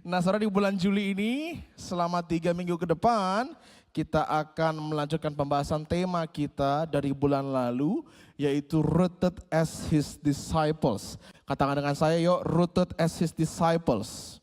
Nah, saudara, di bulan Juli ini selama 3 minggu ke depan kita akan melanjutkan pembahasan tema kita dari bulan lalu, yaitu Rooted as His Disciples. Katakan dengan saya, yuk, Rooted as His Disciples.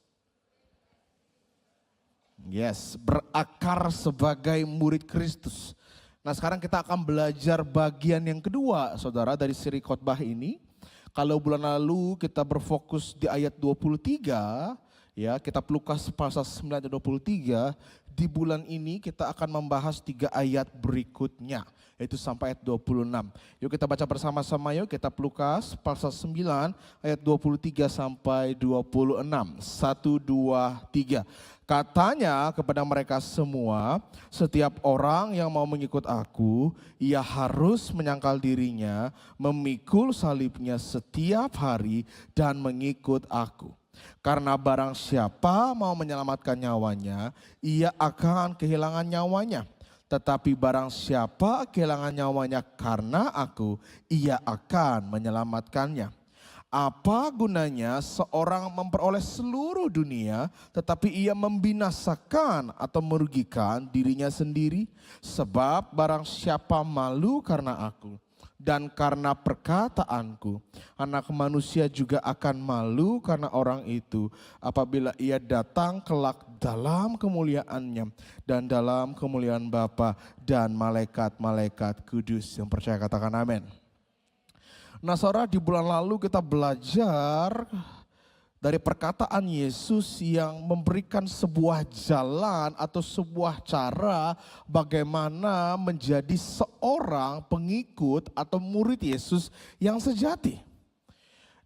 Yes, berakar sebagai murid Kristus. Nah, sekarang kita akan belajar bagian yang kedua, saudara, dari siri khotbah ini. Kalau bulan lalu kita berfokus di ayat 23, ya, kitab Lukas pasal 9 ayat 23, di bulan ini kita akan membahas 3 ayat berikutnya, yaitu sampai ayat 26. Yuk kita baca bersama-sama, yuk, kitab Lukas pasal 9 ayat 23 sampai 26. 1, 2, 3. Katanya kepada mereka semua, setiap orang yang mau mengikut aku, ia harus menyangkal dirinya, memikul salibnya setiap hari dan mengikut aku. Karena barang siapa mau menyelamatkan nyawanya, ia akan kehilangan nyawanya. Tetapi barang siapa kehilangan nyawanya karena aku, ia akan menyelamatkannya. Apa gunanya seorang memperoleh seluruh dunia tetapi ia membinasakan atau merugikan dirinya sendiri? Sebab barang siapa malu karena aku dan karena perkataanku, Anak Manusia juga akan malu karena orang itu apabila ia datang kelak dalam kemuliaannya dan dalam kemuliaan Bapa dan malaikat-malaikat kudus. Yang percaya katakan amin. Nah, saudara, di bulan lalu kita belajar dari perkataan Yesus yang memberikan sebuah jalan atau sebuah cara bagaimana menjadi seorang pengikut atau murid Yesus yang sejati.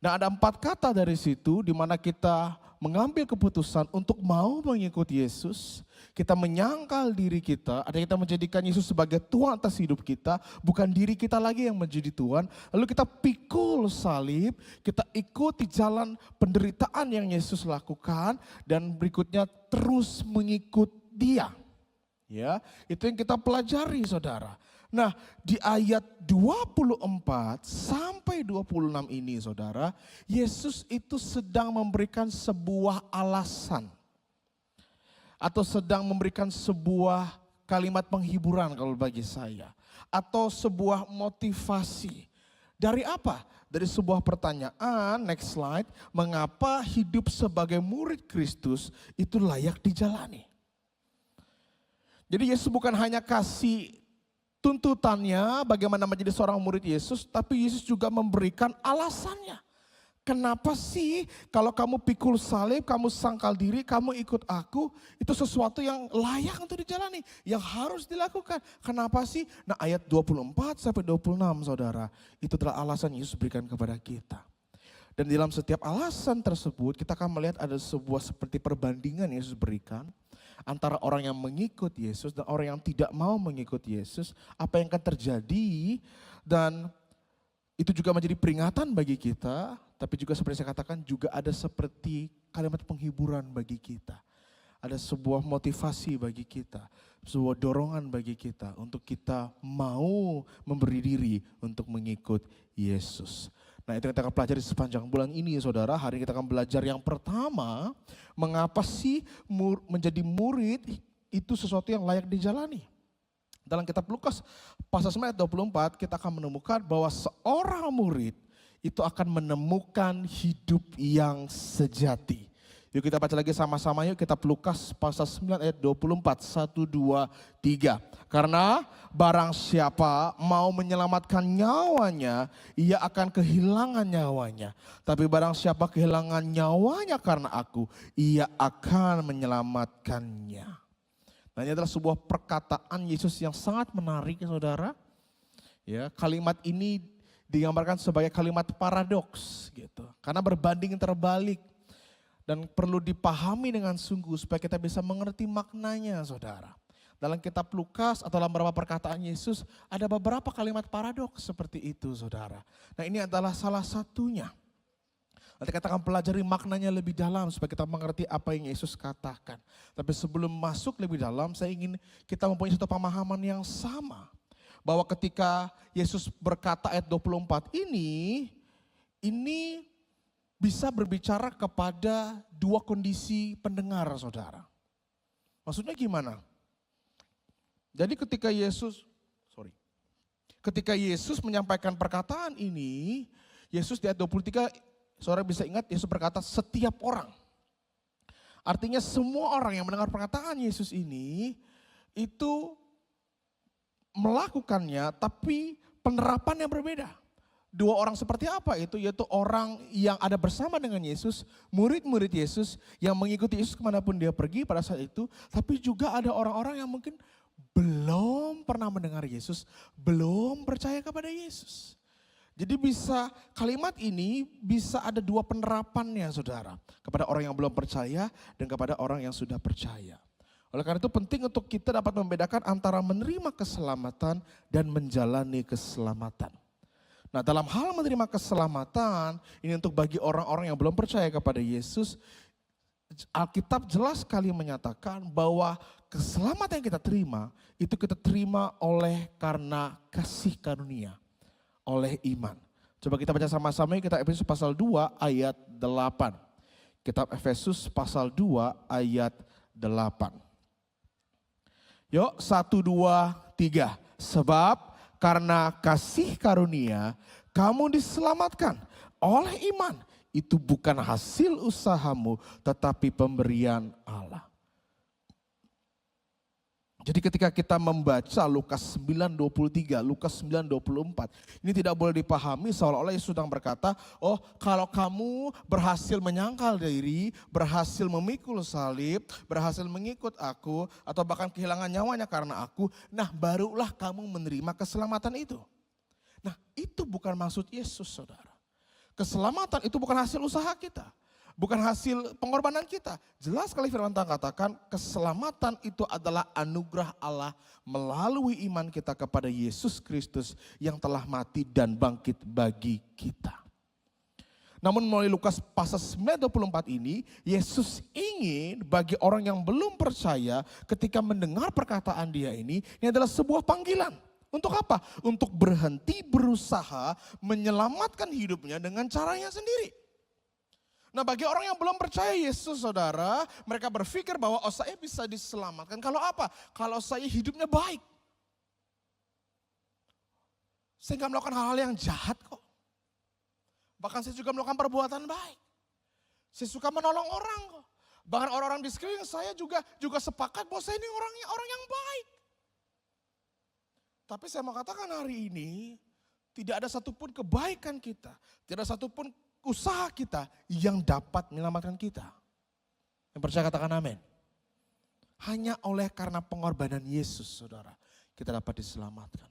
Nah, ada 4 kata dari situ di mana kita mengambil keputusan untuk mau mengikuti Yesus. Kita menyangkal diri kita, ada kita menjadikan Yesus sebagai Tuhan atas hidup kita, bukan diri kita lagi yang menjadi Tuhan. Lalu kita pikul salib, kita ikuti jalan penderitaan yang Yesus lakukan dan berikutnya terus mengikut Dia. Ya, itu yang kita pelajari, saudara. Nah, di ayat 24 sampai 26 ini, saudara, Yesus itu sedang memberikan sebuah alasan atau sedang memberikan sebuah kalimat penghiburan kalau bagi saya, atau sebuah motivasi. Dari apa? Dari sebuah pertanyaan, next slide, mengapa hidup sebagai murid Kristus itu layak dijalani? Jadi Yesus bukan hanya kasih tuntutannya bagaimana menjadi seorang murid Yesus, tapi Yesus juga memberikan alasannya. Kenapa sih kalau kamu pikul salib, kamu sangkal diri, kamu ikut aku, itu sesuatu yang layak untuk dijalani, yang harus dilakukan. Kenapa sih? Nah, ayat 24 sampai 26, saudara, itu adalah alasan Yesus berikan kepada kita. Dan dalam setiap alasan tersebut kita akan melihat ada sebuah seperti perbandingan Yesus berikan antara orang yang mengikut Yesus dan orang yang tidak mau mengikut Yesus, apa yang akan terjadi, dan itu juga menjadi peringatan bagi kita, tapi juga seperti saya katakan juga ada seperti kalimat penghiburan bagi kita. Ada sebuah motivasi bagi kita, sebuah dorongan bagi kita untuk kita mau memberi diri untuk mengikut Yesus. Nah, itu kita akan pelajari sepanjang bulan ini, saudara. Hari ini kita akan belajar yang pertama, mengapa sih menjadi murid itu sesuatu yang layak dijalani. Dalam kitab Lukas pasal 9 ayat 24 kita akan menemukan bahwa seorang murid itu akan menemukan hidup yang sejati. Yuk kita baca lagi sama-sama, yuk, kitab Lukas pasal 9 ayat 24, 1, 2, 3. Karena barang siapa mau menyelamatkan nyawanya, ia akan kehilangan nyawanya. Tapi barang siapa kehilangan nyawanya karena aku, ia akan menyelamatkannya. Nah, ini adalah sebuah perkataan Yesus yang sangat menarik, saudara. Ya, kalimat ini digambarkan sebagai kalimat paradoks, gitu. Karena berbanding terbalik. Dan perlu dipahami dengan sungguh supaya kita bisa mengerti maknanya, saudara. Dalam kitab Lukas atau dalam beberapa perkataan Yesus ada beberapa kalimat paradoks seperti itu, saudara. Nah, ini adalah salah satunya. Nanti kita akan pelajari maknanya lebih dalam supaya kita mengerti apa yang Yesus katakan. Tapi sebelum masuk lebih dalam, saya ingin kita mempunyai satu pemahaman yang sama. Bahwa ketika Yesus berkata ayat 24 ini bisa berbicara kepada dua kondisi pendengar, saudara. Maksudnya gimana? Jadi ketika Yesus menyampaikan perkataan ini, Yesus di ayat 23, saudara bisa ingat Yesus berkata setiap orang. Artinya semua orang yang mendengar perkataan Yesus ini, itu melakukannya tapi penerapannya berbeda. Dua orang seperti apa itu? Yaitu orang yang ada bersama dengan Yesus, murid-murid Yesus yang mengikuti Yesus kemanapun dia pergi pada saat itu. Tapi juga ada orang-orang yang mungkin belum pernah mendengar Yesus, belum percaya kepada Yesus. Jadi kalimat ini bisa ada dua penerapannya, saudara. Kepada orang yang belum percaya dan kepada orang yang sudah percaya. Oleh karena itu penting untuk kita dapat membedakan antara menerima keselamatan dan menjalani keselamatan. Nah, dalam hal menerima keselamatan, ini untuk bagi orang-orang yang belum percaya kepada Yesus, Alkitab jelas sekali menyatakan bahwa keselamatan yang kita terima, itu kita terima oleh karena kasih karunia, oleh iman. Coba kita baca sama-sama, kita Efesus pasal 2 ayat 8. Kitab Efesus pasal 2 ayat 8. Yuk, 1, 2, 3. Sebab karena kasih karunia kamu diselamatkan oleh iman. Itu bukan hasil usahamu tetapi pemberian Allah. Jadi ketika kita membaca Lukas 9:23, Lukas 9:24, ini tidak boleh dipahami seolah-olah Yesus sedang berkata, oh kalau kamu berhasil menyangkal diri, berhasil memikul salib, berhasil mengikut aku, atau bahkan kehilangan nyawanya karena aku, nah barulah kamu menerima keselamatan itu. Nah itu bukan maksud Yesus, saudara. Keselamatan itu bukan hasil usaha kita. Bukan hasil pengorbanan kita. Jelas sekali firman Tuhan katakan keselamatan itu adalah anugerah Allah melalui iman kita kepada Yesus Kristus yang telah mati dan bangkit bagi kita. Namun melalui Lukas pasal 9:24 ini, Yesus ingin bagi orang yang belum percaya ketika mendengar perkataan dia ini adalah sebuah panggilan. Untuk apa? Untuk berhenti berusaha menyelamatkan hidupnya dengan caranya sendiri. Nah bagi orang yang belum percaya Yesus, saudara, mereka berpikir bahwa oh saya bisa diselamatkan. Kalau apa? Kalau saya hidupnya baik. Saya nggak melakukan hal-hal yang jahat kok. Bahkan saya juga melakukan perbuatan baik. Saya suka menolong orang kok. Bahkan orang-orang di sekeliling saya juga sepakat bahwa saya ini orang yang baik. Tapi saya mau katakan hari ini, tidak ada satupun kebaikan kita, tidak ada satupun usaha kita yang dapat menyelamatkan kita. Yang percaya katakan amin. Hanya oleh karena pengorbanan Yesus, saudara, kita dapat diselamatkan.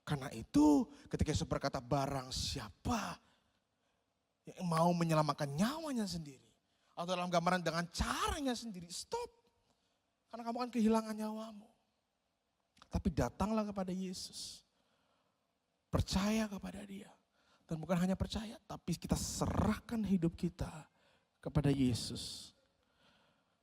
Karena itu ketika Yesus berkata barang siapa yang mau menyelamatkan nyawanya sendiri. Atau dalam gambaran dengan caranya sendiri, stop. Karena kamu akan kehilangan nyawamu. Tapi datanglah kepada Yesus. Percaya kepada dia. Dan bukan hanya percaya, tapi kita serahkan hidup kita kepada Yesus.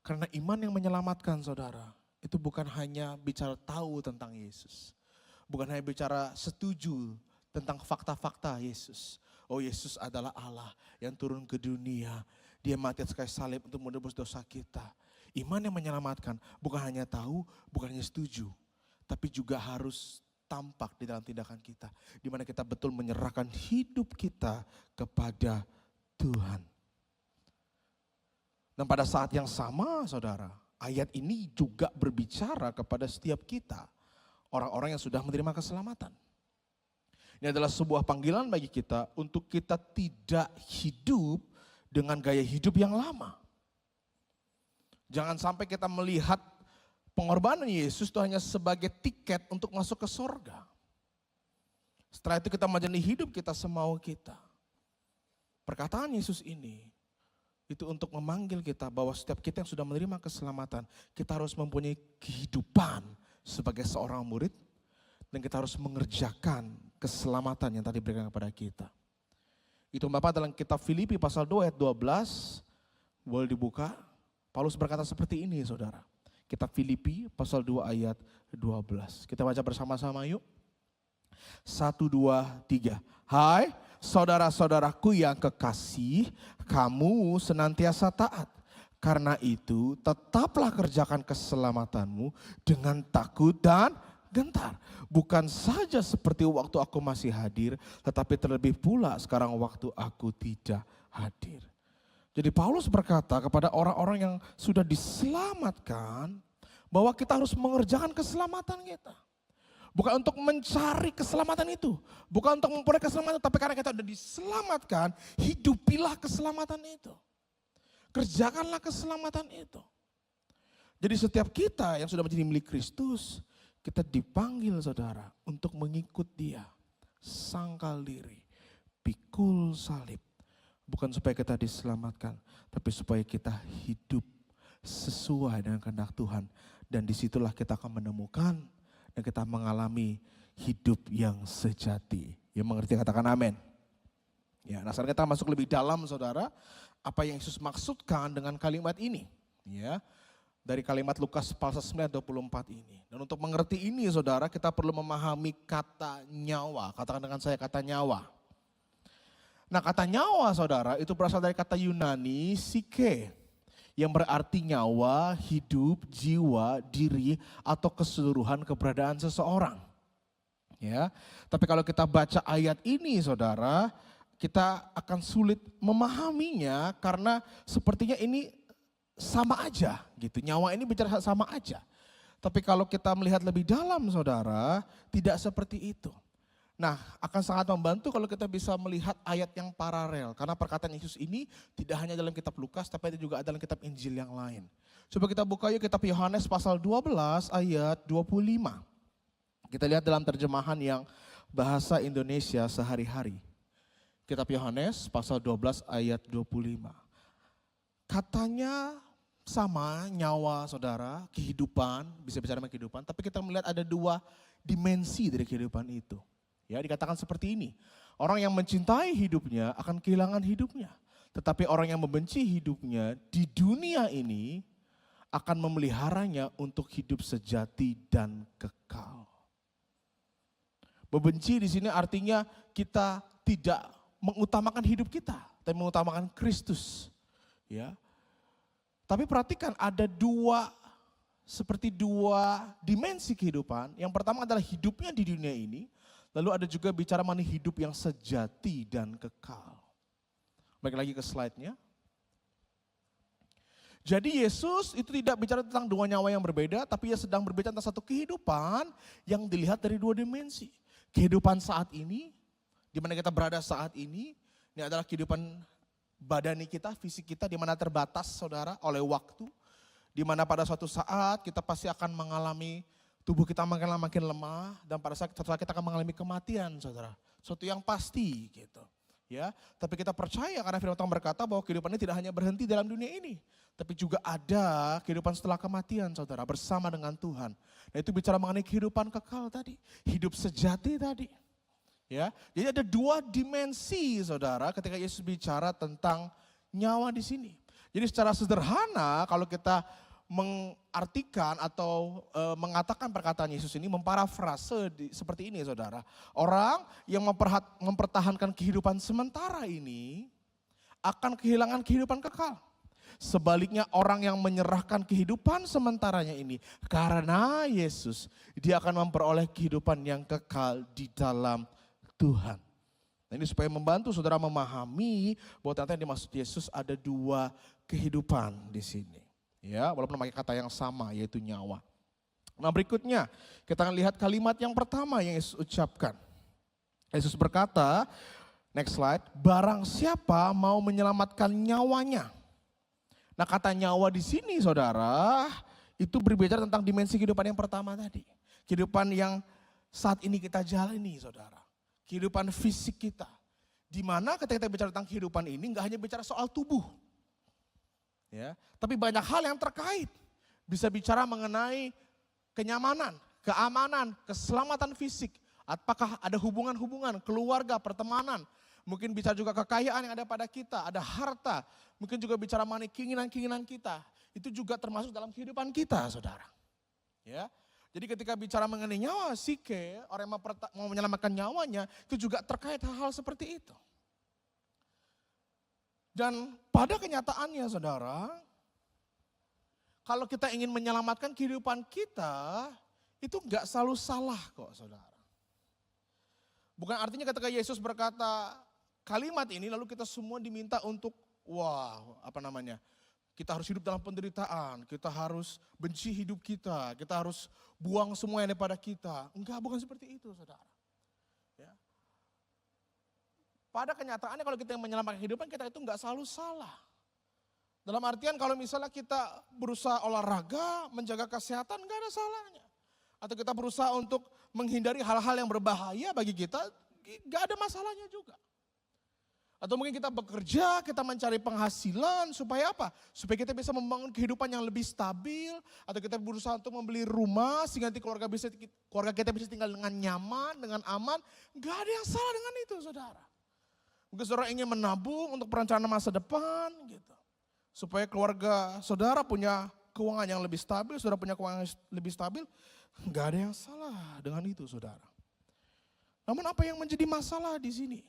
Karena iman yang menyelamatkan, saudara, itu bukan hanya bicara tahu tentang Yesus. Bukan hanya bicara setuju tentang fakta-fakta Yesus. Oh Yesus adalah Allah yang turun ke dunia. Dia mati atas kayu salib untuk menebus dosa kita. Iman yang menyelamatkan bukan hanya tahu, bukan hanya setuju. Tapi juga harus tampak di dalam tindakan kita. Di mana kita betul menyerahkan hidup kita kepada Tuhan. Dan pada saat yang sama, saudara, ayat ini juga berbicara kepada setiap kita. Orang-orang yang sudah menerima keselamatan. Ini adalah sebuah panggilan bagi kita untuk kita tidak hidup dengan gaya hidup yang lama. Jangan sampai kita melihat pengorbanan Yesus itu hanya sebagai tiket untuk masuk ke surga. Setelah itu kita menjalani hidup kita semau kita. Perkataan Yesus ini itu untuk memanggil kita bahwa setiap kita yang sudah menerima keselamatan, kita harus mempunyai kehidupan sebagai seorang murid dan kita harus mengerjakan keselamatan yang tadi diberikan kepada kita. Itu Bapak dalam kitab Filipi pasal 2 ayat 12, boleh dibuka. Paulus berkata seperti ini, saudara. Kitab Filipi pasal 2 ayat 12. Kita baca bersama-sama yuk. 1, 2, 3. Hai saudara-saudaraku yang kekasih, kamu senantiasa taat. Karena itu tetaplah kerjakan keselamatanmu dengan takut dan gentar. Bukan saja seperti waktu aku masih hadir, tetapi terlebih pula sekarang waktu aku tidak hadir. Jadi Paulus berkata kepada orang-orang yang sudah diselamatkan, bahwa kita harus mengerjakan keselamatan kita. Bukan untuk mencari keselamatan itu, bukan untuk memperoleh keselamatan, tapi karena kita sudah diselamatkan, hidupilah keselamatan itu. Kerjakanlah keselamatan itu. Jadi setiap kita yang sudah menjadi milik Kristus, kita dipanggil saudara untuk mengikut dia. Sangkal diri, pikul salib. Bukan supaya kita diselamatkan, tapi supaya kita hidup sesuai dengan kehendak Tuhan. Dan disitulah kita akan menemukan dan kita mengalami hidup yang sejati. Yang mengerti katakan amin. Ya, nah sekarang kita masuk lebih dalam saudara. Apa yang Yesus maksudkan dengan kalimat ini, ya, dari kalimat Lukas pasal 9:24 ini. Dan untuk mengerti ini saudara, kita perlu memahami kata nyawa. Katakan dengan saya kata nyawa. Nah kata nyawa saudara itu berasal dari kata Yunani psyche, yang berarti nyawa, hidup, jiwa, diri, atau keseluruhan keberadaan seseorang. Ya, tapi kalau kita baca ayat ini saudara, kita akan sulit memahaminya karena sepertinya ini sama aja gitu. Nyawa ini bicara sama aja. Tapi kalau kita melihat lebih dalam saudara, tidak seperti itu. Nah akan sangat membantu kalau kita bisa melihat ayat yang paralel. Karena perkataan Yesus ini tidak hanya dalam kitab Lukas tapi juga ada dalam kitab Injil yang lain. Coba kita buka yuk kitab Yohanes pasal 12 ayat 25. Kita lihat dalam terjemahan yang bahasa Indonesia sehari-hari. Kitab Yohanes pasal 12 ayat 25. Katanya sama nyawa saudara, kehidupan, bisa bicara tentang kehidupan. Tapi kita melihat ada dua dimensi dari kehidupan itu. Ya dikatakan seperti ini. Orang yang mencintai hidupnya akan kehilangan hidupnya. Tetapi orang yang membenci hidupnya di dunia ini akan memeliharanya untuk hidup sejati dan kekal. Membenci di sini artinya kita tidak mengutamakan hidup kita, tapi mengutamakan Kristus. Ya. Tapi perhatikan ada seperti dua dimensi kehidupan. Yang pertama adalah hidupnya di dunia ini, lalu ada juga bicara mengenai hidup yang sejati dan kekal. Balik lagi ke slide-nya. Jadi Yesus itu tidak bicara tentang dua nyawa yang berbeda, tapi ia sedang berbicara tentang satu kehidupan yang dilihat dari dua dimensi. Kehidupan saat ini, di mana kita berada saat ini adalah kehidupan badani kita, fisik kita, di mana terbatas saudara oleh waktu. Di mana pada suatu saat kita pasti akan mengalami, tubuh kita makin lemah, dan pada saat kita akan mengalami kematian saudara. Suatu yang pasti gitu. Ya, tapi kita percaya karena firman Tuhan berkata bahwa kehidupan ini tidak hanya berhenti dalam dunia ini, tapi juga ada kehidupan setelah kematian saudara bersama dengan Tuhan. Nah itu bicara mengenai kehidupan kekal tadi, hidup sejati tadi. Ya, jadi ada dua dimensi saudara ketika Yesus bicara tentang nyawa di sini. Jadi secara sederhana kalau kita mengartikan atau mengatakan perkataan Yesus ini, memparafrase seperti ini saudara. Orang yang mempertahankan kehidupan sementara ini akan kehilangan kehidupan kekal. Sebaliknya orang yang menyerahkan kehidupan sementaranya ini karena Yesus, dia akan memperoleh kehidupan yang kekal di dalam Tuhan. Nah ini supaya membantu saudara memahami bahwa ternyata yang dimaksud Yesus ada dua kehidupan di sini. Ya, walaupun memakai kata yang sama yaitu nyawa. Nah berikutnya kita akan lihat kalimat yang pertama yang Yesus ucapkan. Yesus berkata, next slide, barang siapa mau menyelamatkan nyawanya. Nah kata nyawa di sini saudara itu berbicara tentang dimensi kehidupan yang pertama tadi. Kehidupan yang saat ini kita jalani saudara. Kehidupan fisik kita. Dimana ketika kita bicara tentang kehidupan ini gak hanya bicara soal tubuh. Ya, tapi banyak hal yang terkait. Bisa bicara mengenai kenyamanan, keamanan, keselamatan fisik. Apakah ada hubungan-hubungan, keluarga, pertemanan. Mungkin bisa juga kekayaan yang ada pada kita, ada harta. Mungkin juga bicara mengenai keinginan-keinginan kita. Itu juga termasuk dalam kehidupan kita saudara. Ya. Jadi ketika bicara mengenai nyawa, psyche, orang yang mau menyelamatkan nyawanya, itu juga terkait hal-hal seperti itu. Dan pada kenyataannya saudara, kalau kita ingin menyelamatkan kehidupan kita, itu enggak selalu salah kok saudara. Bukan artinya ketika Yesus berkata kalimat ini lalu kita semua diminta untuk kita harus hidup dalam penderitaan, kita harus benci hidup kita harus buang semua yang ada pada kita. Enggak, bukan seperti itu saudara. Ya. Pada kenyataannya kalau kita yang menyelamatkan kehidupan kita itu enggak selalu salah. Dalam artian kalau misalnya kita berusaha olahraga, menjaga kesehatan enggak ada salahnya. Atau kita berusaha untuk menghindari hal-hal yang berbahaya bagi kita, enggak ada masalahnya juga. Atau mungkin kita bekerja, kita mencari penghasilan supaya apa? Supaya kita bisa membangun kehidupan yang lebih stabil. Atau kita berusaha untuk membeli rumah sehingga nanti keluarga kita bisa tinggal dengan nyaman, dengan aman. Enggak ada yang salah dengan itu saudara. Mungkin saudara ingin menabung untuk perencanaan masa depan gitu. Supaya keluarga saudara punya keuangan yang lebih stabil, saudara punya keuangan yang lebih stabil. Enggak ada yang salah dengan itu saudara. Namun apa yang menjadi masalah di sini?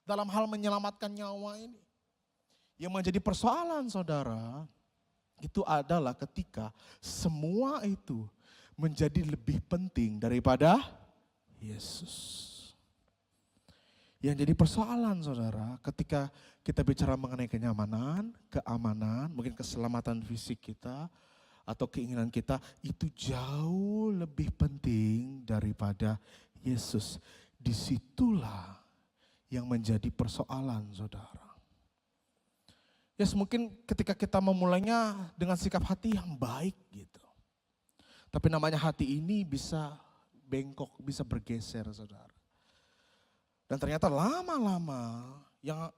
Dalam hal menyelamatkan nyawa ini. Yang menjadi persoalan saudara, itu adalah ketika semua itu menjadi lebih penting daripada Yesus. Yang jadi persoalan saudara, ketika kita bicara mengenai kenyamanan, keamanan, mungkin keselamatan fisik kita, atau keinginan kita, itu jauh lebih penting daripada Yesus. Disitulah yang menjadi persoalan saudara. Ya mungkin ketika kita memulainya dengan sikap hati yang baik gitu. Tapi namanya hati ini bisa bengkok, bisa bergeser saudara. Dan ternyata lama-lama yang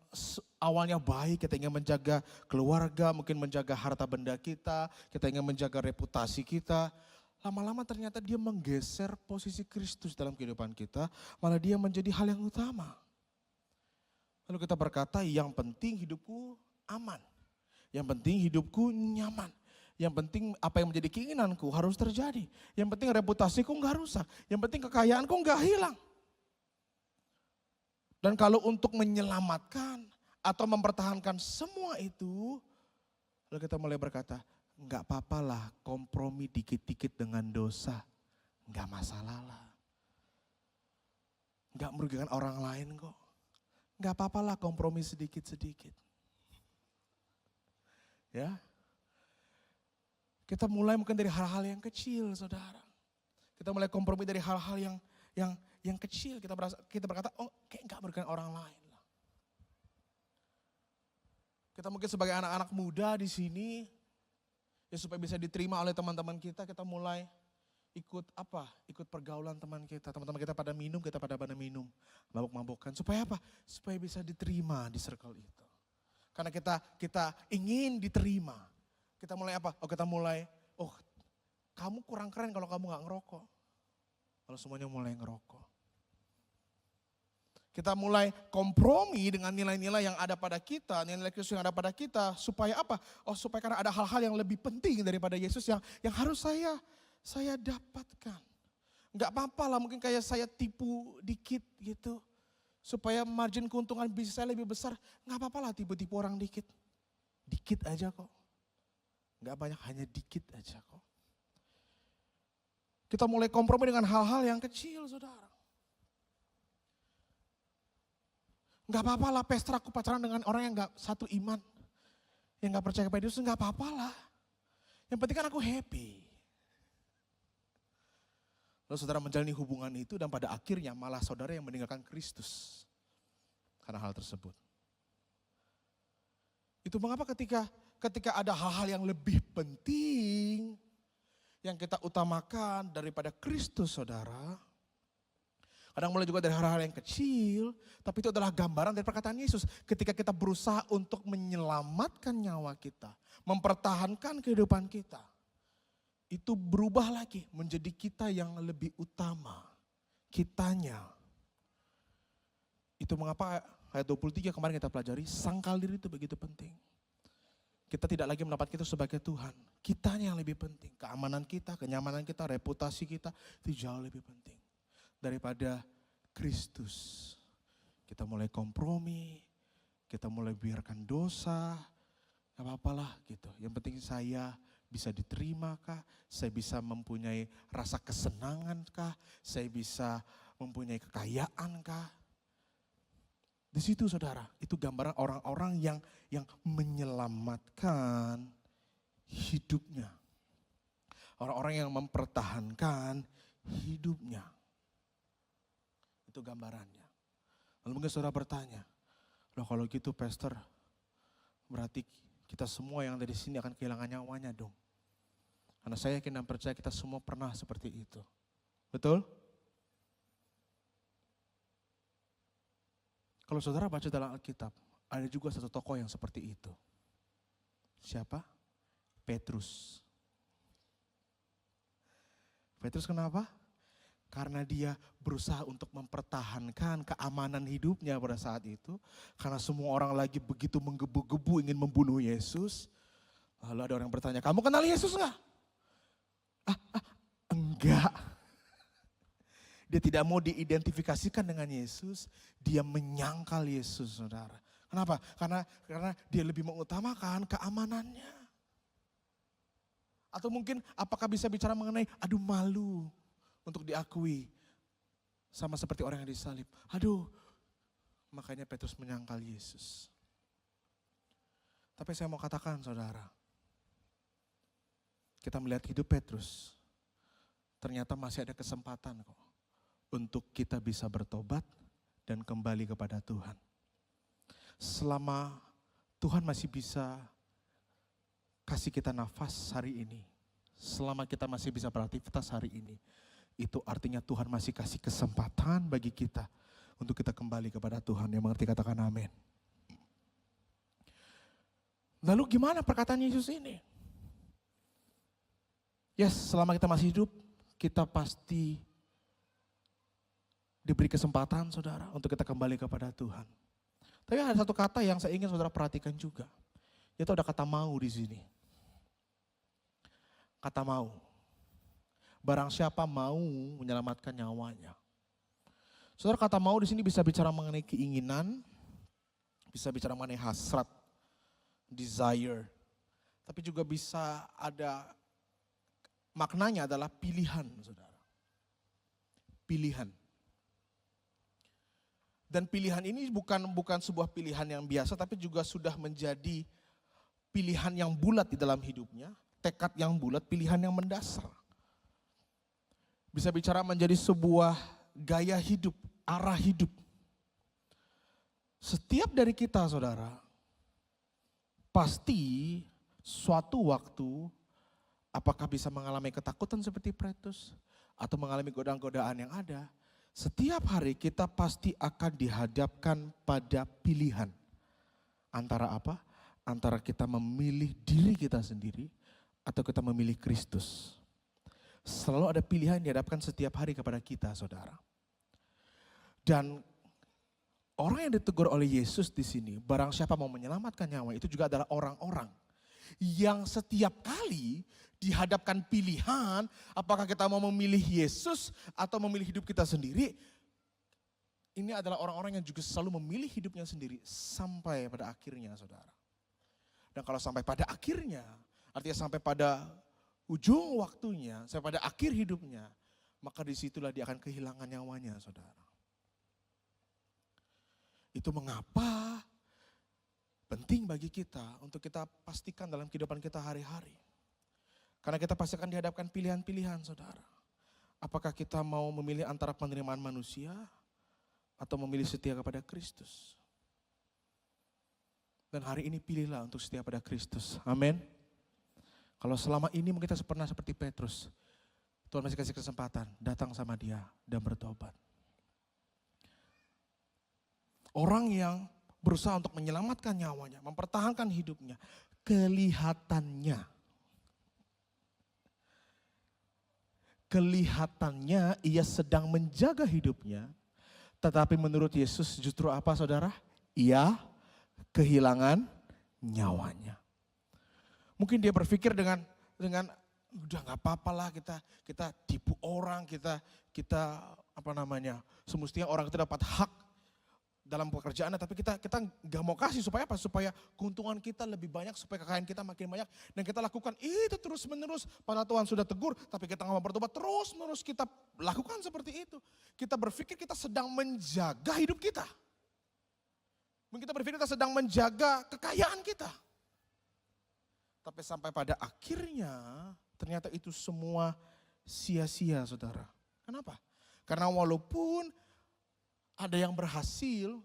awalnya baik, kita ingin menjaga keluarga, mungkin menjaga harta benda kita ingin menjaga reputasi kita. Lama-lama ternyata dia menggeser posisi Kristus dalam kehidupan kita, malah dia menjadi hal yang utama. Lalu kita berkata yang penting hidupku aman, yang penting hidupku nyaman, yang penting apa yang menjadi keinginanku harus terjadi, yang penting reputasiku enggak rusak, yang penting kekayaanku enggak hilang. Dan kalau untuk menyelamatkan atau mempertahankan semua itu, lalu kita mulai berkata, enggak apa-apalah kompromi dikit-dikit dengan dosa, enggak masalah lah. Enggak merugikan orang lain kok. Enggak apa-apalah kompromi sedikit-sedikit. Ya. Kita mulai mungkin dari hal-hal yang kecil, saudara. Kita mulai kompromi dari hal-hal yang kecil. Kita berkata, oh kayak enggak merugikan orang lain lah. Kita mungkin sebagai anak-anak muda di sini, ya supaya bisa diterima oleh teman-teman kita mulai ikut pergaulan teman kita. Teman-teman kita pada minum, kita pada minum. Mabuk-mabukan. Supaya apa? Supaya bisa diterima di circle itu. Karena kita ingin diterima. Kita mulai apa? Kamu kurang keren kalau kamu gak ngerokok. Kalau semuanya mulai ngerokok. Kita mulai kompromi dengan nilai-nilai yang ada pada kita, nilai Kristus yang ada pada kita. Supaya apa? Supaya karena ada hal-hal yang lebih penting daripada Yesus yang harus saya dapatkan. Enggak apa-apa lah mungkin kayak saya tipu dikit gitu. Supaya margin keuntungan bisnis saya lebih besar. Enggak apa-apa lah tipu-tipu orang dikit. Dikit aja kok. Enggak banyak, hanya dikit aja kok. Kita mulai kompromi dengan hal-hal yang kecil saudara. Enggak apa-apa lah pesta aku pacaran dengan orang yang enggak satu iman. Yang enggak percaya kepada Yesus, enggak apa-apa lah. Yang penting kan aku happy. Lalu saudara menjalani hubungan itu dan pada akhirnya malah saudara yang meninggalkan Kristus. Karena hal tersebut. Itu mengapa ketika ada hal-hal yang lebih penting yang kita utamakan daripada Kristus saudara. Kadang mulai juga dari hal-hal yang kecil, tapi itu adalah gambaran dari perkataan Yesus. Ketika kita berusaha untuk menyelamatkan nyawa kita, mempertahankan kehidupan kita, itu berubah lagi menjadi kita yang lebih utama, kitanya. Itu mengapa ayat 23 kemarin kita pelajari, sangkal diri itu begitu penting. Kita tidak lagi mendapat kita sebagai Tuhan, kitanya yang lebih penting. Keamanan kita, kenyamanan kita, reputasi kita, itu jauh lebih penting daripada Kristus. Kita mulai kompromi kita mulai biarkan dosa, gak apa-apalah gitu. Yang penting saya bisa diterima kah, saya bisa mempunyai rasa kesenangan kah, saya bisa mempunyai kekayaan kah. Di situ saudara, itu gambaran orang-orang yang menyelamatkan hidupnya. Orang-orang yang mempertahankan hidupnya. Itu gambarannya. Lalu mungkin saudara bertanya, loh kalau gitu pastor, berarti kita semua yang dari sini akan kehilangan nyawanya dong. Karena saya yakin dan percaya kita semua pernah seperti itu. Betul? Kalau saudara baca dalam Alkitab, ada juga satu tokoh yang seperti itu. Siapa? Petrus. Petrus kenapa? Karena dia berusaha untuk mempertahankan keamanan hidupnya pada saat itu. Karena semua orang lagi begitu menggebu-gebu ingin membunuh Yesus. Lalu ada orang yang bertanya, kamu kenal Yesus gak? Enggak. Dia tidak mau diidentifikasikan dengan Yesus. Dia menyangkal Yesus, saudara. Kenapa? Karena dia lebih mengutamakan keamanannya. Atau mungkin apakah bisa bicara mengenai aduh malu untuk diakui sama seperti orang yang disalib. Aduh, makanya Petrus menyangkal Yesus. Tapi saya mau katakan saudara, kita melihat hidup Petrus, ternyata masih ada kesempatan kok untuk kita bisa bertobat dan kembali kepada Tuhan. Selama Tuhan masih bisa kasih kita nafas hari ini, selama kita masih bisa beraktivitas hari ini, itu artinya Tuhan masih kasih kesempatan bagi kita untuk kita kembali kepada Tuhan. Yang mengerti katakan amin. Lalu gimana perkataan Yesus ini? Yes, selama kita masih hidup, kita pasti diberi kesempatan saudara untuk kita kembali kepada Tuhan. Tapi ada satu kata yang saya ingin saudara perhatikan juga. Yaitu ada kata mau di sini. Kata mau. Barang siapa mau menyelamatkan nyawanya. Saudara, kata mau di sini bisa bicara mengenai keinginan, bisa bicara mengenai hasrat, desire. Tapi juga bisa ada maknanya adalah pilihan, saudara. Pilihan. Dan pilihan ini bukan sebuah pilihan yang biasa, tapi juga sudah menjadi pilihan yang bulat di dalam hidupnya. Tekad yang bulat, pilihan yang mendasar. Bisa bicara menjadi sebuah gaya hidup, arah hidup. Setiap dari kita saudara, pasti suatu waktu apakah bisa mengalami ketakutan seperti Petrus atau mengalami godaan-godaan yang ada. Setiap hari kita pasti akan dihadapkan pada pilihan. Antara apa? Antara kita memilih diri kita sendiri atau kita memilih Kristus. Selalu ada pilihan yang dihadapkan setiap hari kepada kita, saudara. Dan orang yang ditegur oleh Yesus di sini, barang siapa mau menyelamatkan nyawa, itu juga adalah orang-orang yang setiap kali dihadapkan pilihan, apakah kita mau memilih Yesus atau memilih hidup kita sendiri. Ini adalah orang-orang yang juga selalu memilih hidupnya sendiri sampai pada akhirnya, saudara. Dan kalau sampai pada akhirnya, artinya sampai pada ujung waktunya, sampai pada akhir hidupnya, maka disitulah dia akan kehilangan nyawanya, saudara. Itu mengapa penting bagi kita untuk kita pastikan dalam kehidupan kita hari-hari. Karena kita pasti akan dihadapkan pilihan-pilihan, saudara. Apakah kita mau memilih antara penerimaan manusia atau memilih setia kepada Kristus? Dan hari ini pilihlah untuk setia pada Kristus. Amin. Kalau selama ini mungkin kita pernah seperti Petrus, Tuhan masih kasih kesempatan, datang sama dia dan bertobat. Orang yang berusaha untuk menyelamatkan nyawanya, mempertahankan hidupnya, kelihatannya ia sedang menjaga hidupnya, tetapi menurut Yesus justru apa saudara? Ia kehilangan nyawanya. Mungkin dia berpikir dengan udah nggak apa-apa lah kita tipu orang, kita semestinya orang itu dapat hak dalam pekerjaannya, tapi kita nggak mau kasih supaya apa? Supaya keuntungan kita lebih banyak, supaya kekayaan kita makin banyak, dan kita lakukan itu terus menerus. Padahal Tuhan sudah tegur, tapi kita nggak mau bertobat, terus menerus kita lakukan seperti itu. Kita berpikir kita sedang menjaga hidup kita. Mungkin kita berpikir kita sedang menjaga kekayaan kita. Tapi sampai pada akhirnya ternyata itu semua sia-sia, saudara. Kenapa? Karena walaupun ada yang berhasil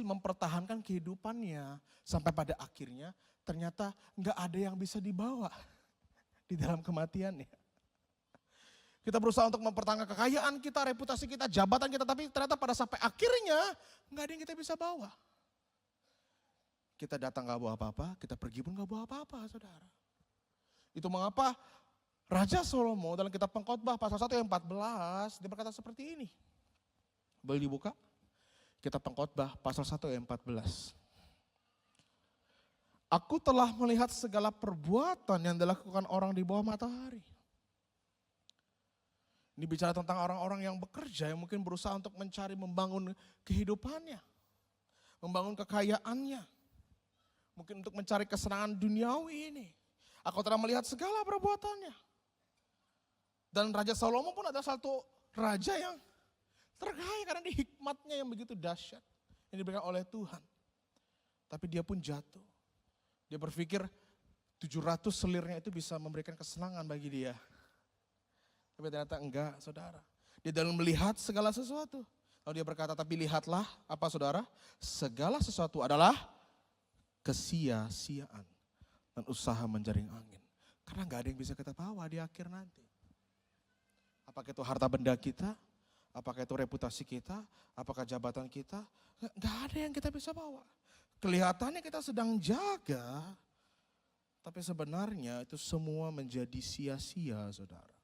mempertahankan kehidupannya sampai pada akhirnya ternyata nggak ada yang bisa dibawa di dalam kematiannya. Kita berusaha untuk mempertahankan kekayaan kita, reputasi kita, jabatan kita, tapi ternyata pada sampai akhirnya nggak ada yang kita bisa bawa. Kita datang nggak bawa apa-apa, kita pergi pun nggak bawa apa-apa, saudara. Itu mengapa Raja Salomo dalam kitab Pengkhotbah pasal 1 ayat 14 dia berkata seperti ini. Boleh dibuka? Kitab Pengkhotbah pasal 1 ayat 14. Aku telah melihat segala perbuatan yang dilakukan orang di bawah matahari. Ini bicara tentang orang-orang yang bekerja, yang mungkin berusaha untuk mencari membangun kehidupannya. Membangun kekayaannya. Mungkin untuk mencari kesenangan duniawi ini. Aku telah melihat segala perbuatannya. Dan Raja Salomo pun adalah satu raja yang terkaya karena di hikmatnya yang begitu dahsyat. Yang diberikan oleh Tuhan. Tapi dia pun jatuh. Dia berpikir 700 selirnya itu bisa memberikan kesenangan bagi dia. Tapi ternyata enggak, saudara. Dia dalam melihat segala sesuatu. Lalu dia berkata, tapi lihatlah apa saudara? Segala sesuatu adalah kesia-siaan dan usaha menjaring angin. Karena enggak ada yang bisa kita bawa di akhir nanti. Apakah itu harta benda kita, apakah itu reputasi kita, apakah jabatan kita, enggak ada yang kita bisa bawa. Kelihatannya kita sedang jaga, tapi sebenarnya itu semua menjadi sia-sia, saudara.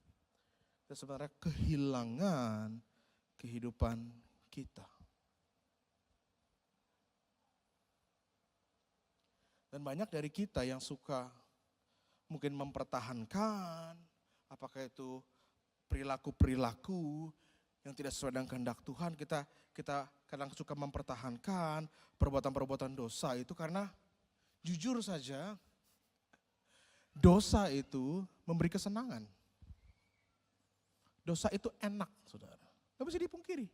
Itu sebenarnya kehilangan kehidupan kita. Dan banyak dari kita yang suka mungkin mempertahankan, apakah itu perilaku-perilaku yang tidak sesuai dengan kehendak Tuhan, kita kadang suka mempertahankan perbuatan-perbuatan dosa itu karena jujur saja dosa itu memberi kesenangan. Dosa itu enak, saudara. Gak bisa dipungkiri.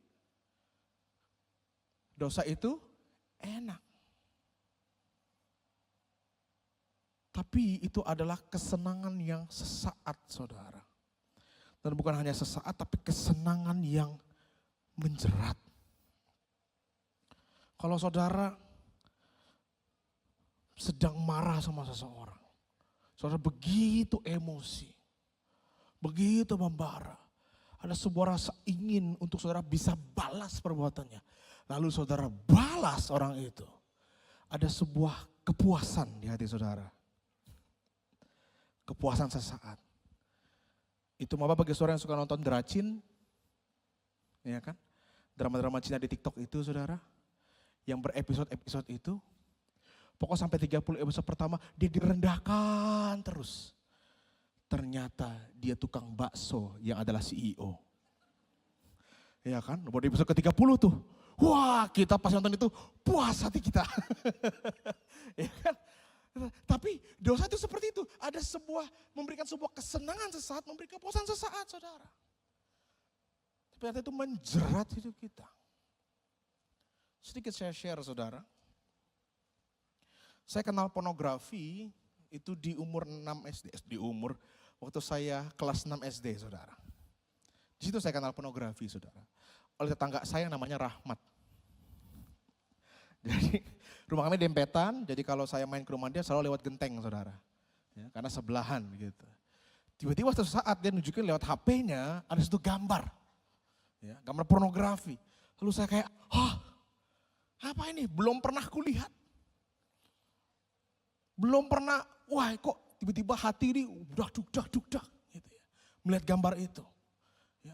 Dosa itu enak. Tapi itu adalah kesenangan yang sesaat, saudara. Dan bukan hanya sesaat, tapi kesenangan yang menjerat. Kalau saudara sedang marah sama seseorang, saudara begitu emosi, begitu membara, ada sebuah rasa ingin untuk saudara bisa balas perbuatannya. Lalu saudara balas orang itu. Ada sebuah kepuasan di hati saudara. Kepuasan sesaat. Itu apa bagi saudara yang suka nonton Dracin, ya kan? Drama-drama Cina di TikTok itu, saudara, yang berepisode-episode itu, pokok sampai 30 episode pertama dia direndahkan terus. Ternyata dia tukang bakso yang adalah CEO. Ya kan? Di episode ke-30 tuh, wah kita pas nonton itu puas hati kita. Ya kan? Tapi dosa itu seperti itu, ada memberikan sebuah kesenangan sesaat, memberi kepuasan sesaat, saudara. Tapi itu menjerat hidup kita. Sedikit saya share, saudara. Saya kenal pornografi itu di umur 6 SD, waktu saya kelas 6 SD, saudara. Di situ saya kenal pornografi, saudara. Oleh tetangga saya yang namanya Rahmat. Jadi rumah kami dempetan, jadi kalau saya main ke rumah dia selalu lewat genteng, saudara. Ya, karena sebelahan gitu. Tiba-tiba suatu saat dia nunjukin lewat HP-nya ada satu gambar. Ya, gambar pornografi. Lalu saya kayak, apa ini? Belum pernah kulihat. Belum pernah, wah kok tiba-tiba hati ini udah dugdak gitu ya. Melihat gambar itu. Ya.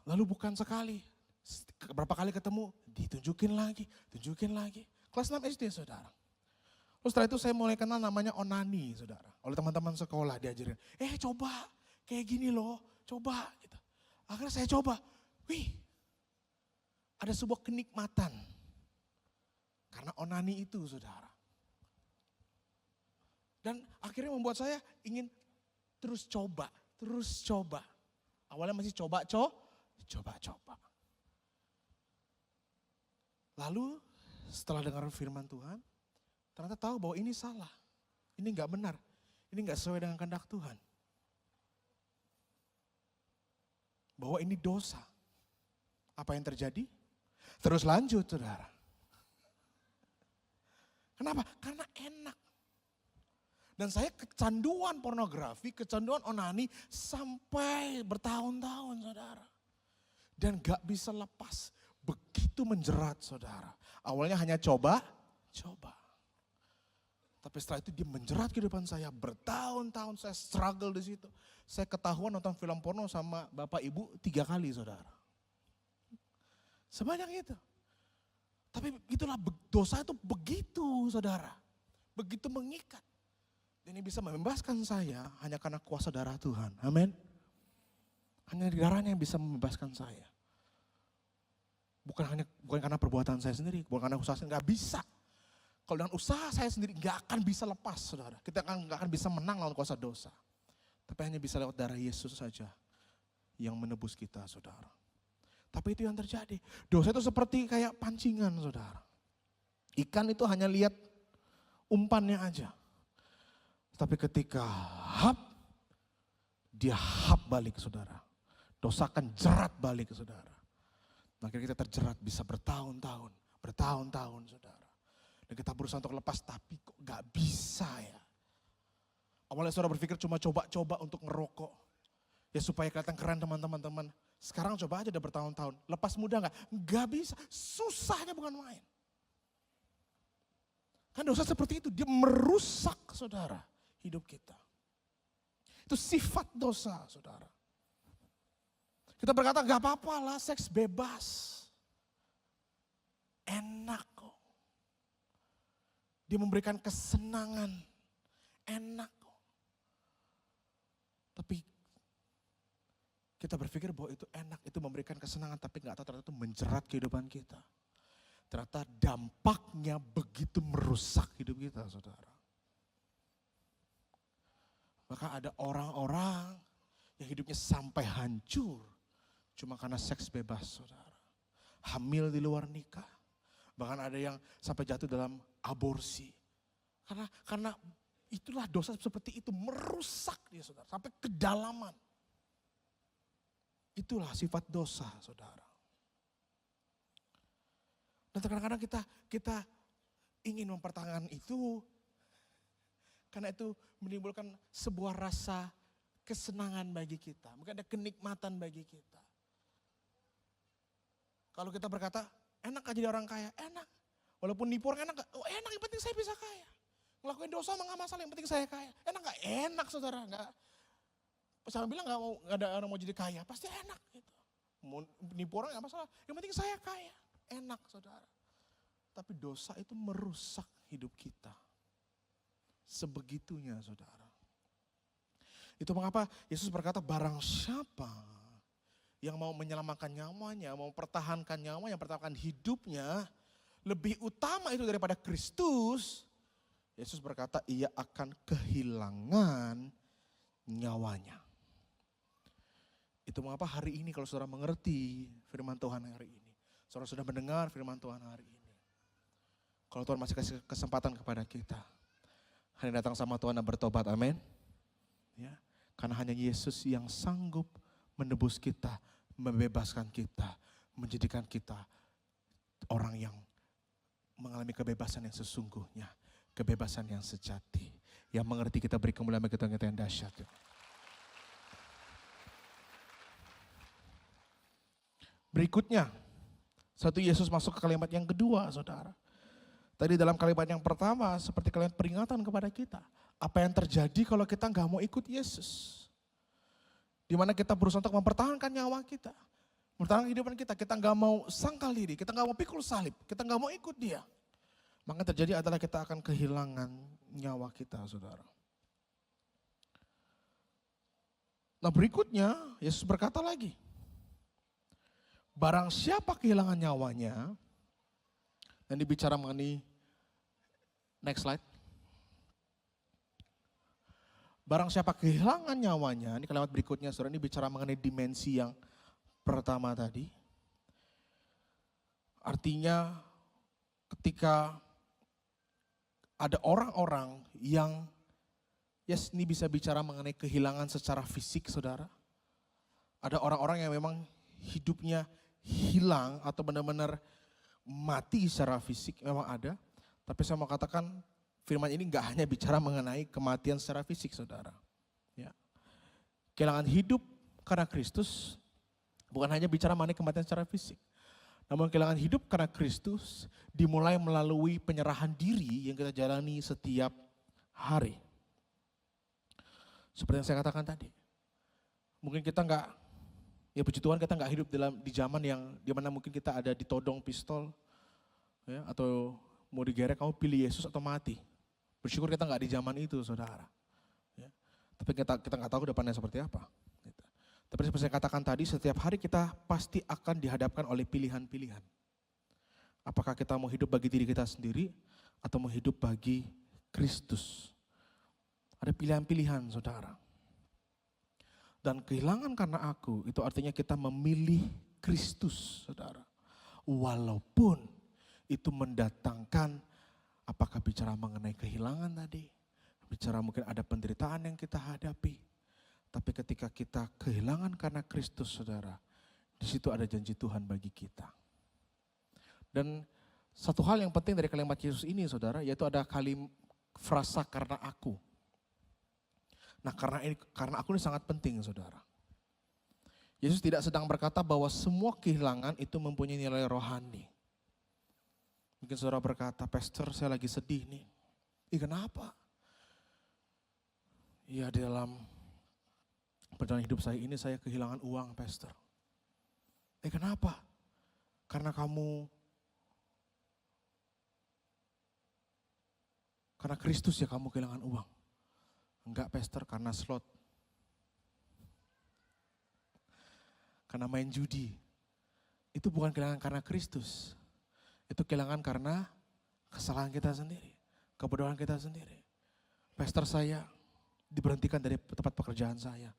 Lalu bukan sekali. Berapa kali ketemu, ditunjukin lagi. Kelas 6 SD, saudara. Terus setelah itu saya mulai kenal namanya onani, saudara. Oleh teman-teman sekolah diajarin, coba kayak gini loh, coba. Gitu. Akhirnya saya coba, ada sebuah kenikmatan. Karena onani itu, saudara. Dan akhirnya membuat saya ingin terus coba. Awalnya masih coba. Lalu setelah dengar firman Tuhan, ternyata tahu bahwa ini salah. Ini enggak benar. Ini enggak sesuai dengan kehendak Tuhan. Bahwa ini dosa. Apa yang terjadi? Terus lanjut, saudara. Kenapa? Karena enak. Dan saya kecanduan pornografi, kecanduan onani sampai bertahun-tahun, saudara. Dan gak bisa lepas. Begitu menjerat, saudara. Awalnya hanya coba. Tapi setelah itu dia menjerat kehidupan saya. Bertahun-tahun saya struggle di situ. Saya ketahuan nonton film porno sama bapak ibu 3 kali, saudara. Sebanyak itu. Tapi itulah dosa itu begitu, saudara. Begitu mengikat. Dan ini bisa membebaskan saya hanya karena kuasa darah Tuhan. Amin. Hanya darahnya yang bisa membebaskan saya. Bukan karena perbuatan saya sendiri, bukan karena usaha saya, nggak bisa. Kalau dengan usaha saya sendiri nggak akan bisa lepas, saudara. Kita nggak akan bisa menang lawan kuasa dosa. Tapi hanya bisa lewat darah Yesus saja yang menebus kita, saudara. Tapi itu yang terjadi. Dosa itu seperti kayak pancingan, saudara. Ikan itu hanya lihat umpannya aja. Tapi ketika dia balik, saudara. Dosa akan jerat balik, saudara. Akhirnya kita terjerat bisa bertahun-tahun, saudara. Dan kita berusaha untuk lepas, tapi kok gak bisa ya. Awalnya saudara berpikir cuma coba-coba untuk ngerokok. Ya supaya kelihatan keren teman-teman. Sekarang coba aja udah bertahun-tahun. Lepas mudah gak? Gak bisa, susahnya bukan main. Kan dosa seperti itu, dia merusak, saudara, hidup kita. Itu sifat dosa, saudara. Kita berkata gak apa-apa lah, seks bebas. Enak kok. Dia memberikan kesenangan. Enak kok. Tapi kita berpikir bahwa itu enak, itu memberikan kesenangan. Tapi gak tahu ternyata itu menjerat kehidupan kita. Ternyata dampaknya begitu merusak hidup kita, saudara. Maka ada orang-orang yang hidupnya sampai hancur. Cuma karena seks bebas, saudara. Hamil di luar nikah. Bahkan ada yang sampai jatuh dalam aborsi. Karena itulah dosa seperti itu merusak dia, saudara. Sampai kedalaman. Itulah sifat dosa, saudara. Dan kadang-kadang kita ingin mempertahankan itu. Karena itu menimbulkan sebuah rasa kesenangan bagi kita. Mungkin ada kenikmatan bagi kita. Kalau kita berkata, enak aja jadi orang kaya, enak. Walaupun nipu orang enak, oh enak yang penting saya bisa kaya. Ngelakuin dosa mah gak masalah, yang penting saya kaya. Enak gak? Enak, saudara. Saya bilang gak ada orang mau jadi kaya, pasti enak gitu. Mau nipu orang gak masalah, yang penting saya kaya. Enak, saudara. Tapi dosa itu merusak hidup kita. Sebegitunya, saudara. Itu mengapa Yesus berkata, barang siapa yang mau menyelamatkan nyawanya, mau mempertahankan nyawanya, mempertahankan hidupnya, lebih utama itu daripada Kristus, Yesus berkata ia akan kehilangan nyawanya. Itu mengapa hari ini kalau saudara mengerti firman Tuhan hari ini, saudara sudah mendengar firman Tuhan hari ini, kalau Tuhan masih kasih kesempatan kepada kita, hari datang sama Tuhan dan bertobat, amin. Ya, karena hanya Yesus yang sanggup menebus kita, membebaskan kita, menjadikan kita orang yang mengalami kebebasan yang sesungguhnya, kebebasan yang sejati, yang mengerti kita beri kemuliaan bagi Tuhan kita yang dahsyat. Berikutnya, satu Yesus masuk ke kalimat yang kedua, saudara. Tadi dalam kalimat yang pertama seperti kalimat peringatan kepada kita. Apa yang terjadi kalau kita nggak mau ikut Yesus? Di mana kita berusaha untuk mempertahankan nyawa kita. Mempertahankan kehidupan kita. Kita nggak mau sangkal diri, kita nggak mau pikul salib, kita nggak mau ikut dia. Maka terjadi adalah kita akan kehilangan nyawa kita, saudara. Nah berikutnya Yesus berkata lagi. Barang siapa kehilangan nyawanya, dan dibicara mengenai, next slide. Barang siapa kehilangan nyawanya, ini kalimat berikutnya saudara, ini bicara mengenai dimensi yang pertama tadi. Artinya ketika ada orang-orang yang, yes, ini bisa bicara mengenai kehilangan secara fisik saudara. Ada orang-orang yang memang hidupnya hilang atau benar-benar mati secara fisik, memang ada. Tapi saya mau katakan firman ini enggak hanya bicara mengenai kematian secara fisik saudara. Ya. Kehilangan hidup karena Kristus bukan hanya bicara mengenai kematian secara fisik. Namun kehilangan hidup karena Kristus dimulai melalui penyerahan diri yang kita jalani setiap hari. Seperti yang saya katakan tadi. Mungkin kita enggak, ya puji Tuhan kita enggak hidup di zaman yang dimana mungkin kita ada ditodong pistol. Ya, atau mau digerek kamu pilih Yesus atau mati. Bersyukur kita enggak di zaman itu saudara. Ya. Tapi kita enggak tahu depannya seperti apa. Gitu. Tapi seperti saya katakan tadi, setiap hari kita pasti akan dihadapkan oleh pilihan-pilihan. Apakah kita mau hidup bagi diri kita sendiri atau mau hidup bagi Kristus. Ada pilihan-pilihan saudara. Dan kehilangan karena aku itu artinya kita memilih Kristus saudara. Walaupun itu mendatangkan, apakah bicara mengenai kehilangan tadi, bicara mungkin ada penderitaan yang kita hadapi. Tapi ketika kita kehilangan karena Kristus saudara, di situ ada janji Tuhan bagi kita. Dan satu hal yang penting dari kalimat Yesus ini saudara, yaitu ada frasa karena aku. Nah karena aku ini sangat penting saudara. Yesus tidak sedang berkata bahwa semua kehilangan itu mempunyai nilai rohani. Mungkin saudara berkata, Pastor saya lagi sedih nih. Kenapa? Ya di dalam perjalanan hidup saya ini saya kehilangan uang Pastor. Kenapa? Karena Kristus ya kamu kehilangan uang. Enggak Pastor, karena slot. Karena main judi. Itu bukan kehilangan karena Kristus. Itu kehilangan karena kesalahan kita sendiri, kebodohan kita sendiri. Pastor saya diberhentikan dari tempat pekerjaan saya.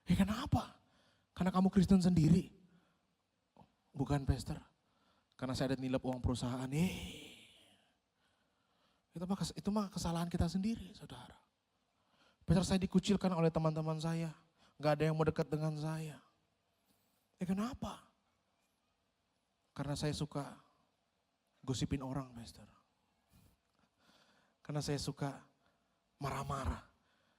Kenapa? Karena kamu Kristen sendiri. Bukan Pastor, karena saya ada nilap uang perusahaan. Itu mah kesalahan kita sendiri saudara. Pastor saya dikucilkan oleh teman-teman saya. Gak ada yang mau dekat dengan saya. Kenapa? Karena saya suka gosipin orang, Pastor. Karena saya suka marah-marah,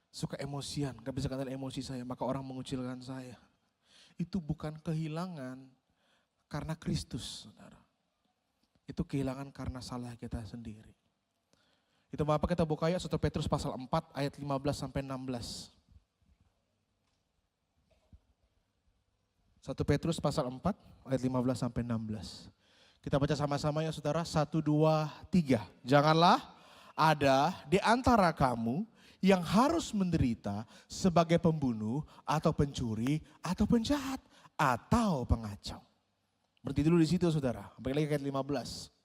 suka emosian, gak bisa kontrol emosi saya, maka orang mengucilkan saya. Itu bukan kehilangan karena Kristus, saudara. Itu kehilangan karena salah kita sendiri. Itu apa kita buka ayat 1 Petrus pasal 4 ayat 15 sampai 16. 1 Petrus pasal 4 ayat 15 sampai 16. Kita baca sama-sama ya saudara, 1, 2, 3. Janganlah ada di antara kamu yang harus menderita sebagai pembunuh atau pencuri atau penjahat atau pengacau. Berhenti dulu di situ saudara, balik lagi ayat 15.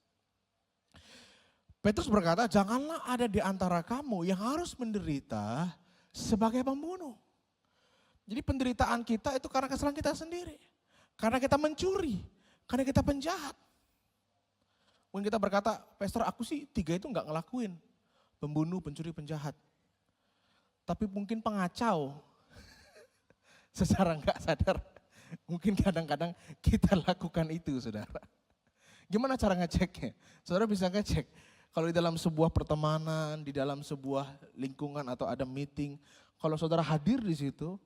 Petrus berkata, janganlah ada di antara kamu yang harus menderita sebagai pembunuh. Jadi penderitaan kita itu karena kesalahan kita sendiri. Karena kita mencuri, karena kita penjahat. Mungkin kita berkata, Pastor aku sih 3 itu enggak ngelakuin. Pembunuh, pencuri, penjahat. Tapi mungkin pengacau. Secara enggak sadar. Mungkin kadang-kadang kita lakukan itu saudara. Gimana cara ngeceknya? Saudara bisa ngecek. Kalau di dalam sebuah pertemanan, di dalam sebuah lingkungan atau ada meeting. Kalau saudara hadir di situ,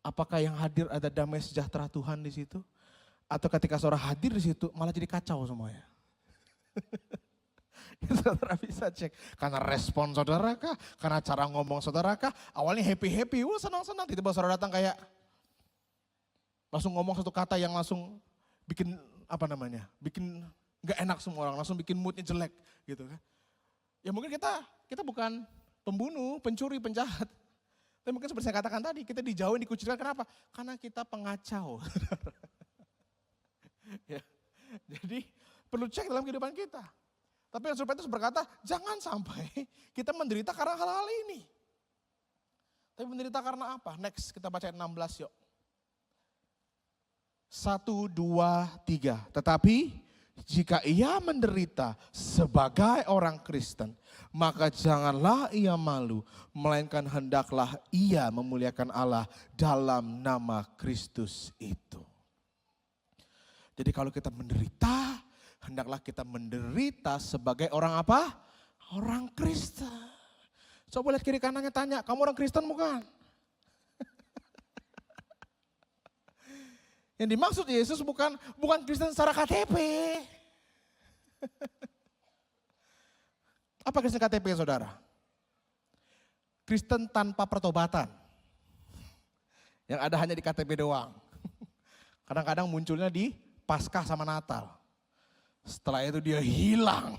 apakah yang hadir ada damai sejahtera Tuhan di situ? Atau ketika saudara hadir di situ malah jadi kacau semuanya? Saudara bisa cek, karena respon saudara kah, karena cara ngomong saudara kah, awalnya happy-happy, wah senang-senang, tiba-tiba saudara datang kayak langsung ngomong satu kata yang langsung bikin bikin gak enak semua orang, langsung bikin moodnya jelek gitu kan. Ya mungkin kita bukan pembunuh, pencuri, penjahat. Tapi mungkin seperti saya katakan tadi, kita dijauhin, dikucilkan, kenapa? Karena kita pengacau. Ya. Jadi perlu cek dalam kehidupan kita. Tapi yang Petrus berkata, jangan sampai kita menderita karena hal-hal ini. Tapi menderita karena apa? Next, kita baca 16 yuk. 1, 2, 3. Tetapi jika ia menderita sebagai orang Kristen, maka janganlah ia malu, melainkan hendaklah ia memuliakan Allah dalam nama Kristus itu. Jadi kalau kita menderita, hendaklah kita menderita sebagai orang apa? Orang Kristen. Coba lihat kiri kanannya, tanya, kamu orang Kristen bukan? Yang dimaksud Yesus bukan Kristen secara KTP. Apa Kristen KTP, saudara? Kristen tanpa pertobatan. Yang ada hanya di KTP doang. Kadang-kadang munculnya di Paskah sama Natal. Setelah itu dia hilang.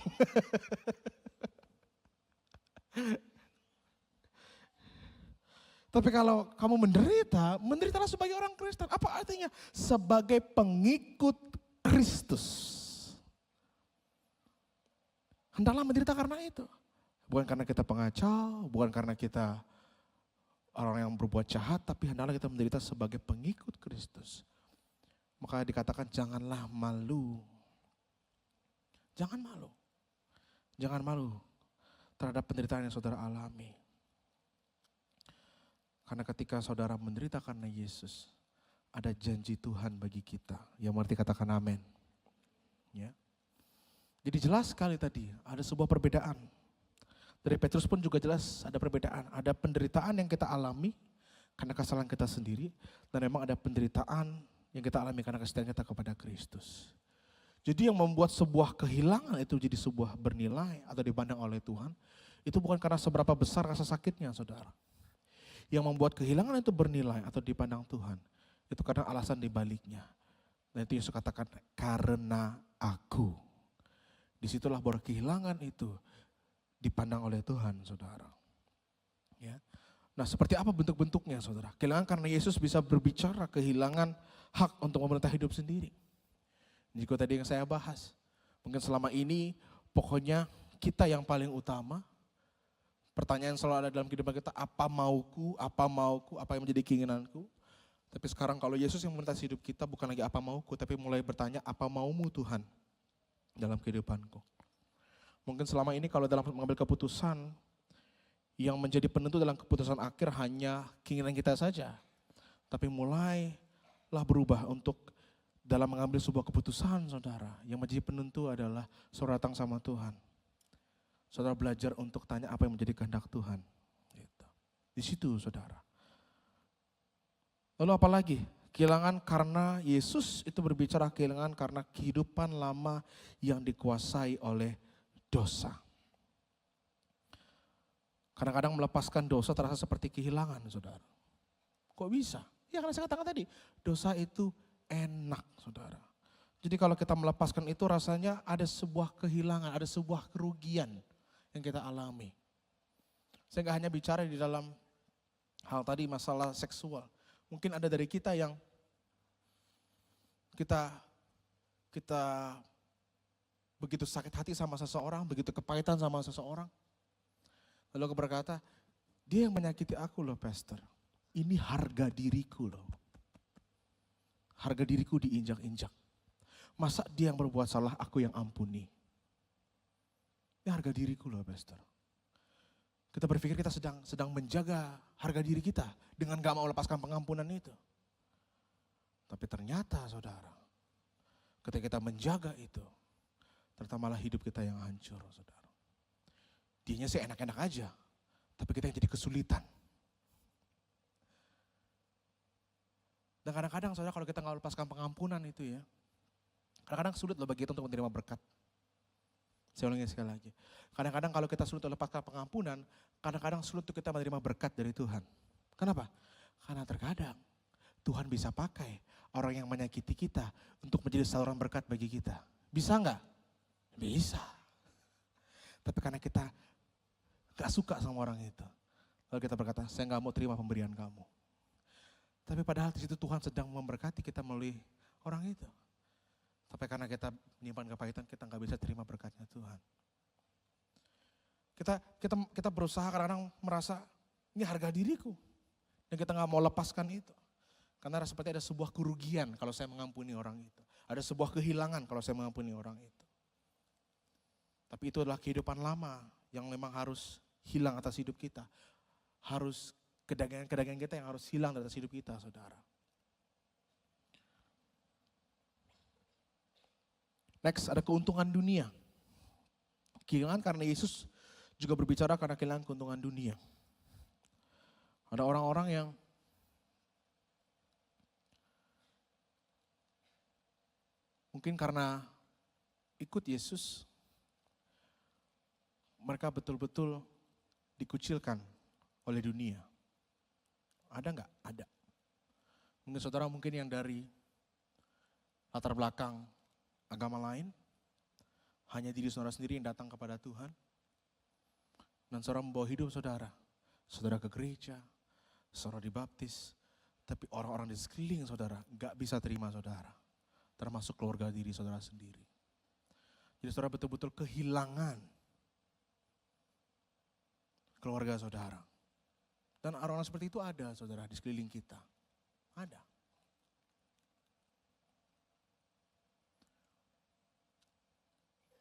Tapi kalau kamu menderitalah sebagai orang Kristen. Apa artinya? Sebagai pengikut Kristus. Hendaklah menderita karena itu. Bukan karena kita pengacau, bukan karena kita orang yang berbuat jahat, tapi hendaklah kita menderita sebagai pengikut Kristus. Maka dikatakan janganlah malu. Jangan malu. Jangan malu terhadap penderitaan yang saudara alami. Karena ketika saudara menderita karena Yesus, ada janji Tuhan bagi kita. Yang mengerti katakan amin. Ya. Jadi jelas sekali tadi, ada sebuah perbedaan. Dari Petrus pun juga jelas ada perbedaan. Ada penderitaan yang kita alami karena kesalahan kita sendiri. Dan memang ada penderitaan yang kita alami karena kesetiaan kita kepada Kristus. Jadi yang membuat sebuah kehilangan itu jadi sebuah bernilai atau dipandang oleh Tuhan, itu bukan karena seberapa besar rasa sakitnya, saudara. Yang membuat kehilangan itu bernilai atau dipandang Tuhan, itu karena alasan dibaliknya. Dan itu Yesus katakan, karena aku. Disitulah bahwa kehilangan itu dipandang oleh Tuhan, saudara. Ya. Nah, seperti apa bentuk-bentuknya, saudara? Kehilangan karena Yesus bisa berbicara kehilangan hak untuk memerintah hidup sendiri. Ini juga tadi yang saya bahas. Mungkin selama ini pokoknya kita yang paling utama. Pertanyaan selalu ada dalam kehidupan kita, apa mauku, apa yang menjadi keinginanku. Tapi sekarang kalau Yesus yang memerintah hidup kita bukan lagi apa mauku, tapi mulai bertanya apa maumu Tuhan dalam kehidupanku. Mungkin selama ini kalau dalam mengambil keputusan, yang menjadi penentu dalam keputusan akhir hanya keinginan kita saja. Tapi mulailah berubah untuk dalam mengambil sebuah keputusan, saudara. Yang menjadi penentu adalah saudara datang sama Tuhan. Saudara belajar untuk tanya apa yang menjadi kehendak Tuhan. Gitu. Di situ, saudara. Lalu apa lagi? Kehilangan karena Yesus itu berbicara kehilangan karena kehidupan lama yang dikuasai oleh dosa. Kadang-kadang melepaskan dosa terasa seperti kehilangan, saudara. Kok bisa? Ya karena saya katakan tadi, dosa itu enak, saudara. Jadi kalau kita melepaskan itu rasanya ada sebuah kehilangan, ada sebuah kerugian yang kita alami. Saya nggak hanya bicara di dalam hal tadi masalah seksual. Mungkin ada dari kita yang kita begitu sakit hati sama seseorang, begitu kepahitan sama seseorang. Lalu aku berkata, dia yang menyakiti aku loh pastor. Ini harga diriku loh. Harga diriku diinjak-injak. Masa dia yang berbuat salah, aku yang ampuni. Ini harga diriku loh pastor. Kita berpikir kita sedang menjaga harga diri kita dengan gak mau lepaskan pengampunan itu. Tapi ternyata saudara, ketika kita menjaga itu, ternyata malah hidup kita yang hancur, saudara. Dianya sih enak-enak aja, tapi kita yang jadi kesulitan. Dan kadang-kadang saudara kalau kita nggak lepaskan pengampunan itu ya, kadang-kadang sulit loh bagi kita untuk menerima berkat. Saya ulangi sekali lagi. Kadang-kadang kalau kita sulit untuk lepaskan pengampunan, kadang-kadang sulit untuk kita menerima berkat dari Tuhan. Kenapa? Karena terkadang Tuhan bisa pakai orang yang menyakiti kita untuk menjadi saluran berkat bagi kita. Bisa nggak? Bisa. Tapi karena kita gak suka sama orang itu. Lalu kita berkata, saya gak mau terima pemberian kamu. Tapi padahal di situ Tuhan sedang memberkati kita melalui orang itu. Tapi karena kita menyimpan kepahitan, kita nggak bisa terima berkatnya Tuhan. Kita berusaha kadang-kadang merasa ini harga diriku. Dan kita nggak mau lepaskan itu. Karena seperti ada sebuah kerugian kalau saya mengampuni orang itu. Ada sebuah kehilangan kalau saya mengampuni orang itu. Tapi itu adalah kehidupan lama yang memang harus hilang atas hidup kita. Harus kedagingan kita yang harus hilang atas hidup kita, saudara. Next, ada keuntungan dunia. Kehilangan karena Yesus juga berbicara karena kehilangan keuntungan dunia. Ada orang-orang yang mungkin karena ikut Yesus, mereka betul-betul dikucilkan oleh dunia. Ada enggak? Ada. Mungkin saudara yang dari latar belakang agama lain, hanya diri saudara sendiri yang datang kepada Tuhan. Dan saudara membawa hidup saudara. Saudara ke gereja, saudara dibaptis, tapi orang-orang di sekeliling saudara enggak bisa terima saudara. Termasuk keluarga diri saudara sendiri. Jadi saudara betul-betul kehilangan keluarga saudara. Dan orang-orang seperti itu ada saudara di sekeliling kita. Ada.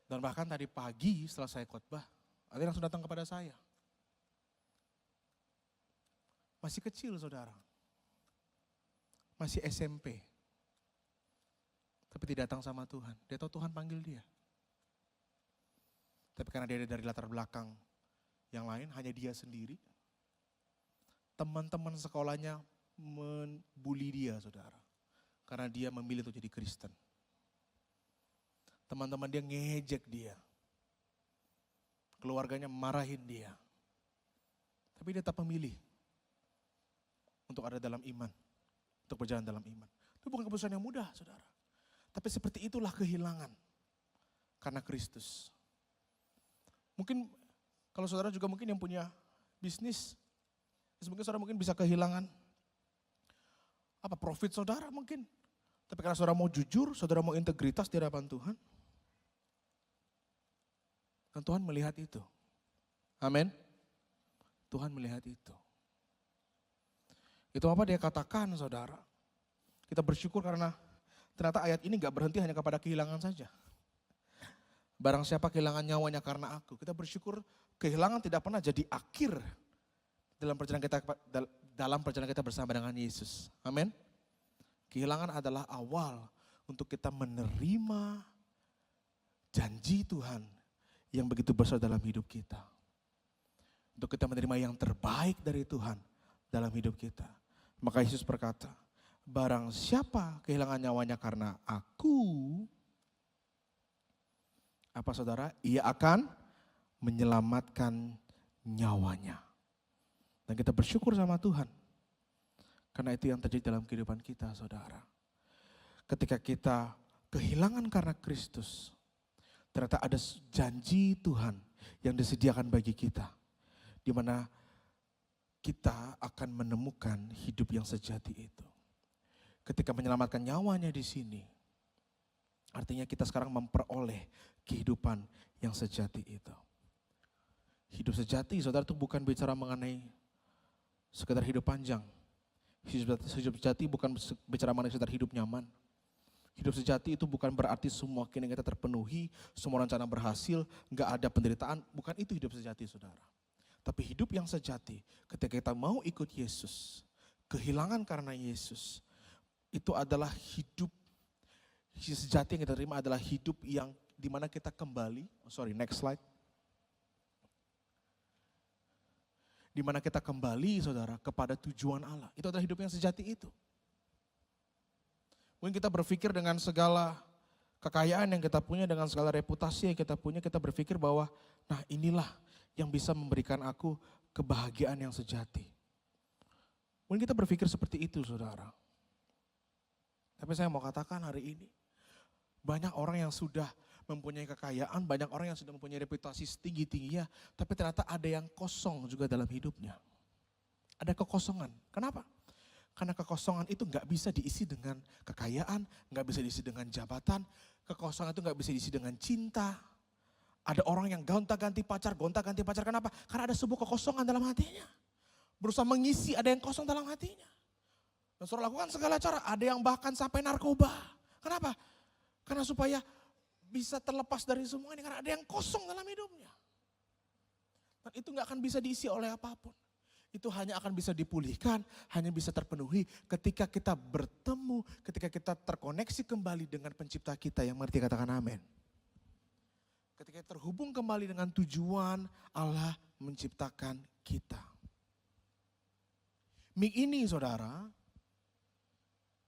Dan bahkan tadi pagi setelah saya khotbah, ada yang langsung datang kepada saya. Masih kecil saudara. Masih SMP. Tapi tidak datang sama Tuhan. Dia tahu Tuhan panggil dia. Tapi karena dia dari latar belakang yang lain, hanya dia sendiri. Teman-teman sekolahnya membuli dia saudara. Karena dia memilih untuk jadi Kristen. Teman-teman dia ngejek dia. Keluarganya marahin dia. Tapi dia tetap memilih untuk ada dalam iman. Untuk berjalan dalam iman. Itu bukan keputusan yang mudah saudara. Tapi seperti itulah kehilangan. Karena Kristus. Mungkin kalau saudara juga mungkin yang punya bisnis. Mungkin saudara mungkin bisa kehilangan profit saudara mungkin. Tapi karena saudara mau jujur, saudara mau integritas di hadapan Tuhan. Dan Tuhan melihat itu. Amin. Tuhan melihat itu. Itu apa dia katakan saudara. Kita bersyukur karena ternyata ayat ini gak berhenti hanya kepada kehilangan saja. Barang siapa kehilangan nyawanya karena aku. Kita bersyukur kehilangan tidak pernah jadi akhir dalam perjalanan kita bersama dengan Yesus. Amin. Kehilangan adalah awal untuk kita menerima janji Tuhan yang begitu besar dalam hidup kita. Untuk kita menerima yang terbaik dari Tuhan dalam hidup kita. Maka Yesus berkata, barang siapa kehilangan nyawanya karena aku, apa saudara? Ia akan menyelamatkan nyawanya. Dan kita bersyukur sama Tuhan. Karena itu yang terjadi dalam kehidupan kita saudara. Ketika kita kehilangan karena Kristus, ternyata ada janji Tuhan yang disediakan bagi kita. Di mana kita akan menemukan hidup yang sejati itu. Ketika menyelamatkan nyawanya di sini, artinya kita sekarang memperoleh kehidupan yang sejati itu. Hidup sejati saudara itu bukan bicara mengenai sekedar hidup panjang. Hidup sejati bukan bicara mengenai sekedar hidup nyaman. Hidup sejati itu bukan berarti semua keinginan kita terpenuhi, semua rencana berhasil, gak ada penderitaan. Bukan itu hidup sejati saudara. Tapi hidup yang sejati ketika kita mau ikut Yesus, kehilangan karena Yesus, itu adalah hidup sejati yang kita terima adalah hidup yang dimana kita kembali, next slide. Dimana kita kembali saudara kepada tujuan Allah. Itu adalah hidup yang sejati itu. Mungkin kita berpikir dengan segala kekayaan yang kita punya, dengan segala reputasi yang kita punya, kita berpikir bahwa nah inilah yang bisa memberikan aku kebahagiaan yang sejati. Mungkin kita berpikir seperti itu saudara. Tapi saya mau katakan hari ini, banyak orang yang sudah mempunyai kekayaan, banyak orang yang sudah mempunyai reputasi setinggi-tingginya, tapi ternyata ada yang kosong juga dalam hidupnya. Ada kekosongan. Kenapa? Karena kekosongan itu gak bisa diisi dengan kekayaan, gak bisa diisi dengan jabatan, Kekosongan itu gak bisa diisi dengan cinta. Ada orang yang gonta-ganti pacar. Kenapa? Karena ada sebuah kekosongan dalam hatinya. Berusaha mengisi ada yang kosong dalam hatinya. Dan saudara lakukan segala cara. Ada yang bahkan sampai narkoba. Kenapa? Karena supaya bisa terlepas dari semua ini. Karena ada yang kosong dalam hidupnya. Dan itu gak akan bisa diisi oleh apapun. Itu hanya akan bisa dipulihkan, hanya bisa terpenuhi ketika kita bertemu, ketika kita terkoneksi kembali dengan pencipta kita yang mengerti, katakan amin. Ketika terhubung kembali dengan tujuan Allah menciptakan kita. Mik ini saudara,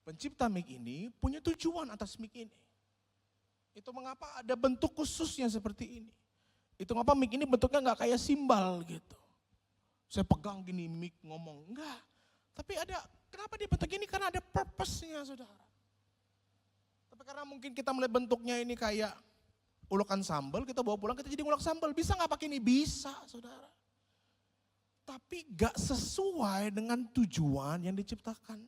pencipta mik ini punya tujuan atas mik ini. Itu mengapa ada bentuk khususnya seperti ini. Itu mengapa mik ini bentuknya gak kayak simbal gitu. Saya pegang gini mik ngomong, enggak. Tapi kenapa dia bentuk ini? Karena ada purpose-nya saudara. Tapi karena mungkin kita melihat bentuknya ini kayak ulukan sambal, kita bawa pulang kita jadi ngulek sambal. Bisa gak pakai ini? Bisa saudara. Tapi gak sesuai dengan tujuan yang diciptakan.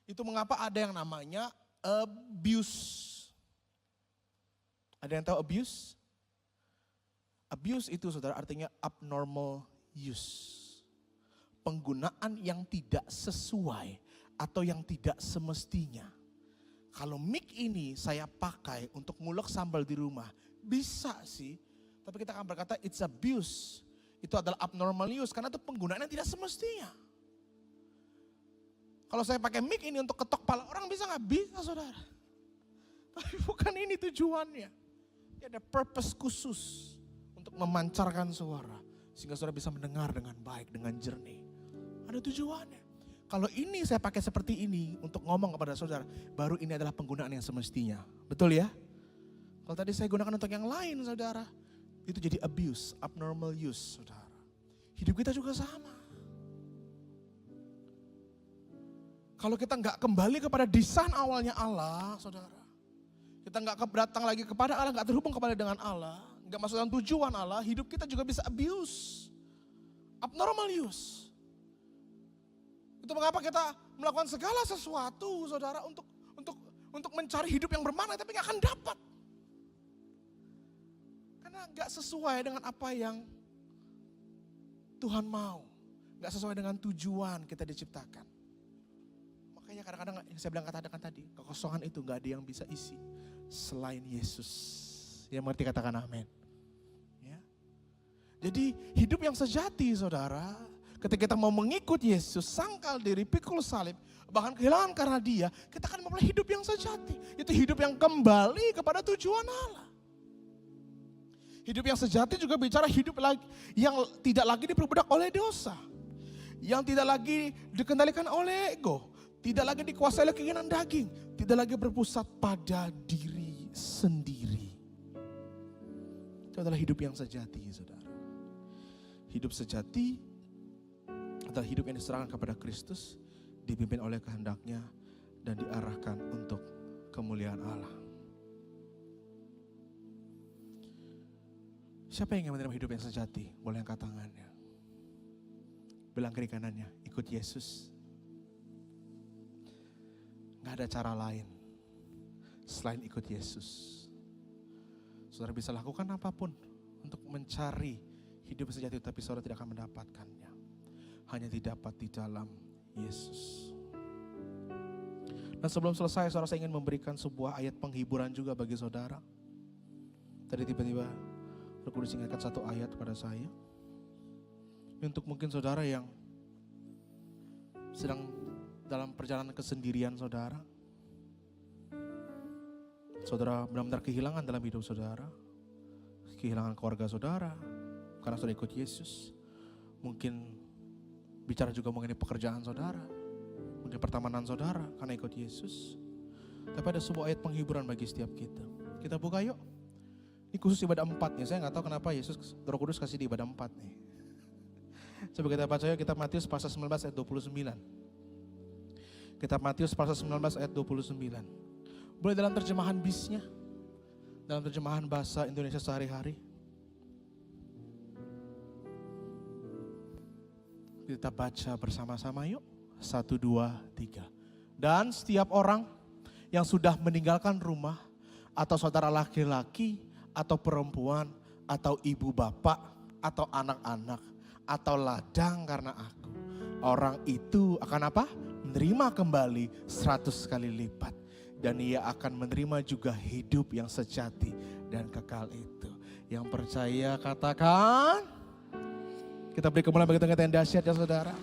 Itu mengapa ada yang namanya abuse. Ada yang tahu abuse? Abuse itu saudara artinya abnormal use. Penggunaan yang tidak sesuai atau yang tidak semestinya. Kalau mic ini saya pakai untuk ngulek sambal di rumah, bisa sih. Tapi kita akan berkata it's abuse. Itu adalah abnormal use karena itu penggunaan yang tidak semestinya. Kalau saya pakai mic ini untuk ketok kepala orang bisa nggak? Bisa saudara. Tapi bukan ini tujuannya. Ini ada purpose khusus untuk memancarkan suara. Sehingga saudara bisa mendengar dengan baik, dengan jernih. Ada tujuannya. Kalau ini saya pakai seperti ini untuk ngomong kepada saudara, baru ini adalah penggunaan yang semestinya. Betul ya? Kalau tadi saya gunakan untuk yang lain saudara, itu jadi abuse, abnormal use saudara. Hidup kita juga sama. Kalau kita nggak kembali kepada desain awalnya Allah saudara, kita nggak datang lagi kepada Allah, nggak terhubung kembali dengan Allah, gak masuk dalam tujuan Allah, hidup kita juga bisa abuse. Abnormal use. Itu mengapa kita melakukan segala sesuatu saudara untuk mencari hidup yang bermakna tapi gak akan dapat. Karena gak sesuai dengan apa yang Tuhan mau. Gak sesuai dengan tujuan kita diciptakan. Makanya kadang-kadang yang saya bilang katakan tadi, kekosongan itu gak ada yang bisa isi selain Yesus. Yang mengerti katakan amin. Jadi hidup yang sejati saudara, ketika kita mau mengikut Yesus, sangkal diri, pikul salib, bahkan kehilangan karena dia, kita akan memulai hidup yang sejati. Itu hidup yang kembali kepada tujuan Allah. Hidup yang sejati juga bicara hidup yang tidak lagi diperbudak oleh dosa. Yang tidak lagi dikendalikan oleh ego. Tidak lagi dikuasai oleh keinginan daging. Tidak lagi berpusat pada diri sendiri. Itu adalah hidup yang sejati saudara. Hidup sejati adalah hidup yang diserahkan kepada Kristus, dipimpin oleh kehendaknya dan diarahkan untuk kemuliaan Allah. Siapa yang ingin menerima hidup yang sejati? Boleh angkat tangannya. Bilang kiri kanannya, ikut Yesus. Gak ada cara lain selain ikut Yesus. Saudara bisa lakukan apapun untuk mencari hidup sejati, tapi saudara tidak akan mendapatkannya. Hanya didapat di dalam Yesus. Dan sebelum selesai, saudara, saya ingin memberikan sebuah ayat penghiburan juga bagi saudara. Tadi tiba-tiba Roh Kudus ingatkan satu ayat kepada saya. Untuk mungkin saudara yang sedang dalam perjalanan kesendirian saudara. Saudara benar-benar kehilangan dalam hidup saudara. Kehilangan keluarga saudara. Karena sudah ikut Yesus. Mungkin bicara juga mengenai pekerjaan saudara. Mungkin pertemanan saudara karena ikut Yesus. Tapi ada sebuah ayat penghiburan bagi setiap kita. Kita buka yuk. Ini khusus ibadah 4 nih. Saya gak tahu kenapa Yesus Roh Kudus kasih di ibadah 4 nih. Coba kita baca yuk, kita Matius pasal 19 ayat 29. Kita Matius pasal 19 ayat 29. Boleh dalam terjemahan BIS-nya. Dalam terjemahan bahasa Indonesia sehari-hari. Kita baca bersama-sama yuk. 1, 2, 3. Dan setiap orang yang sudah meninggalkan rumah atau saudara laki-laki, atau perempuan, atau ibu bapak, atau anak-anak, atau ladang karena aku. Orang itu akan apa? Menerima kembali 100 kali lipat. Dan ia akan menerima juga hidup yang sejati dan kekal itu. Yang percaya katakan. Kita beri kemuliaan bagi Tuhan yang dahsyat ya saudara.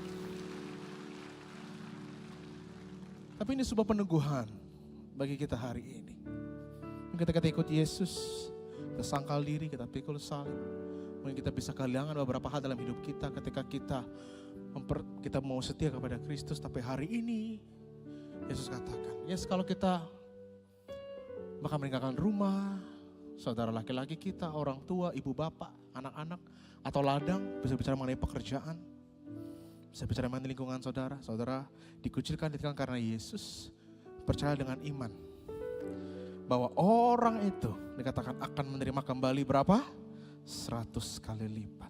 Tapi ini sebuah peneguhan bagi kita hari ini. Ketika kita ikut Yesus, kita sangkal diri, kita pikul salib. Mungkin kita bisa kehilangan beberapa hal dalam hidup kita ketika kita mau setia kepada Kristus. Tapi hari ini Yesus katakan, yes, kalau kita bahkan meninggalkan rumah, saudara laki-laki kita, orang tua, ibu bapak, anak-anak, atau ladang, bisa bicara mengenai pekerjaan, bisa bicara mengenai lingkungan saudara. Saudara dikucilkan, ditinggalkan karena Yesus, percaya dengan iman bahwa orang itu dikatakan akan menerima kembali berapa? 100 kali lipat.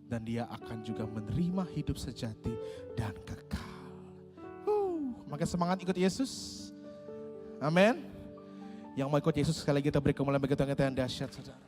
Dan dia akan juga menerima hidup sejati dan kekal. Makin semangat ikut Yesus. Amin. Yang mau ikut Yesus sekali lagi kita beri kemuliaan bagi Tuhan yang dahsyat saudara.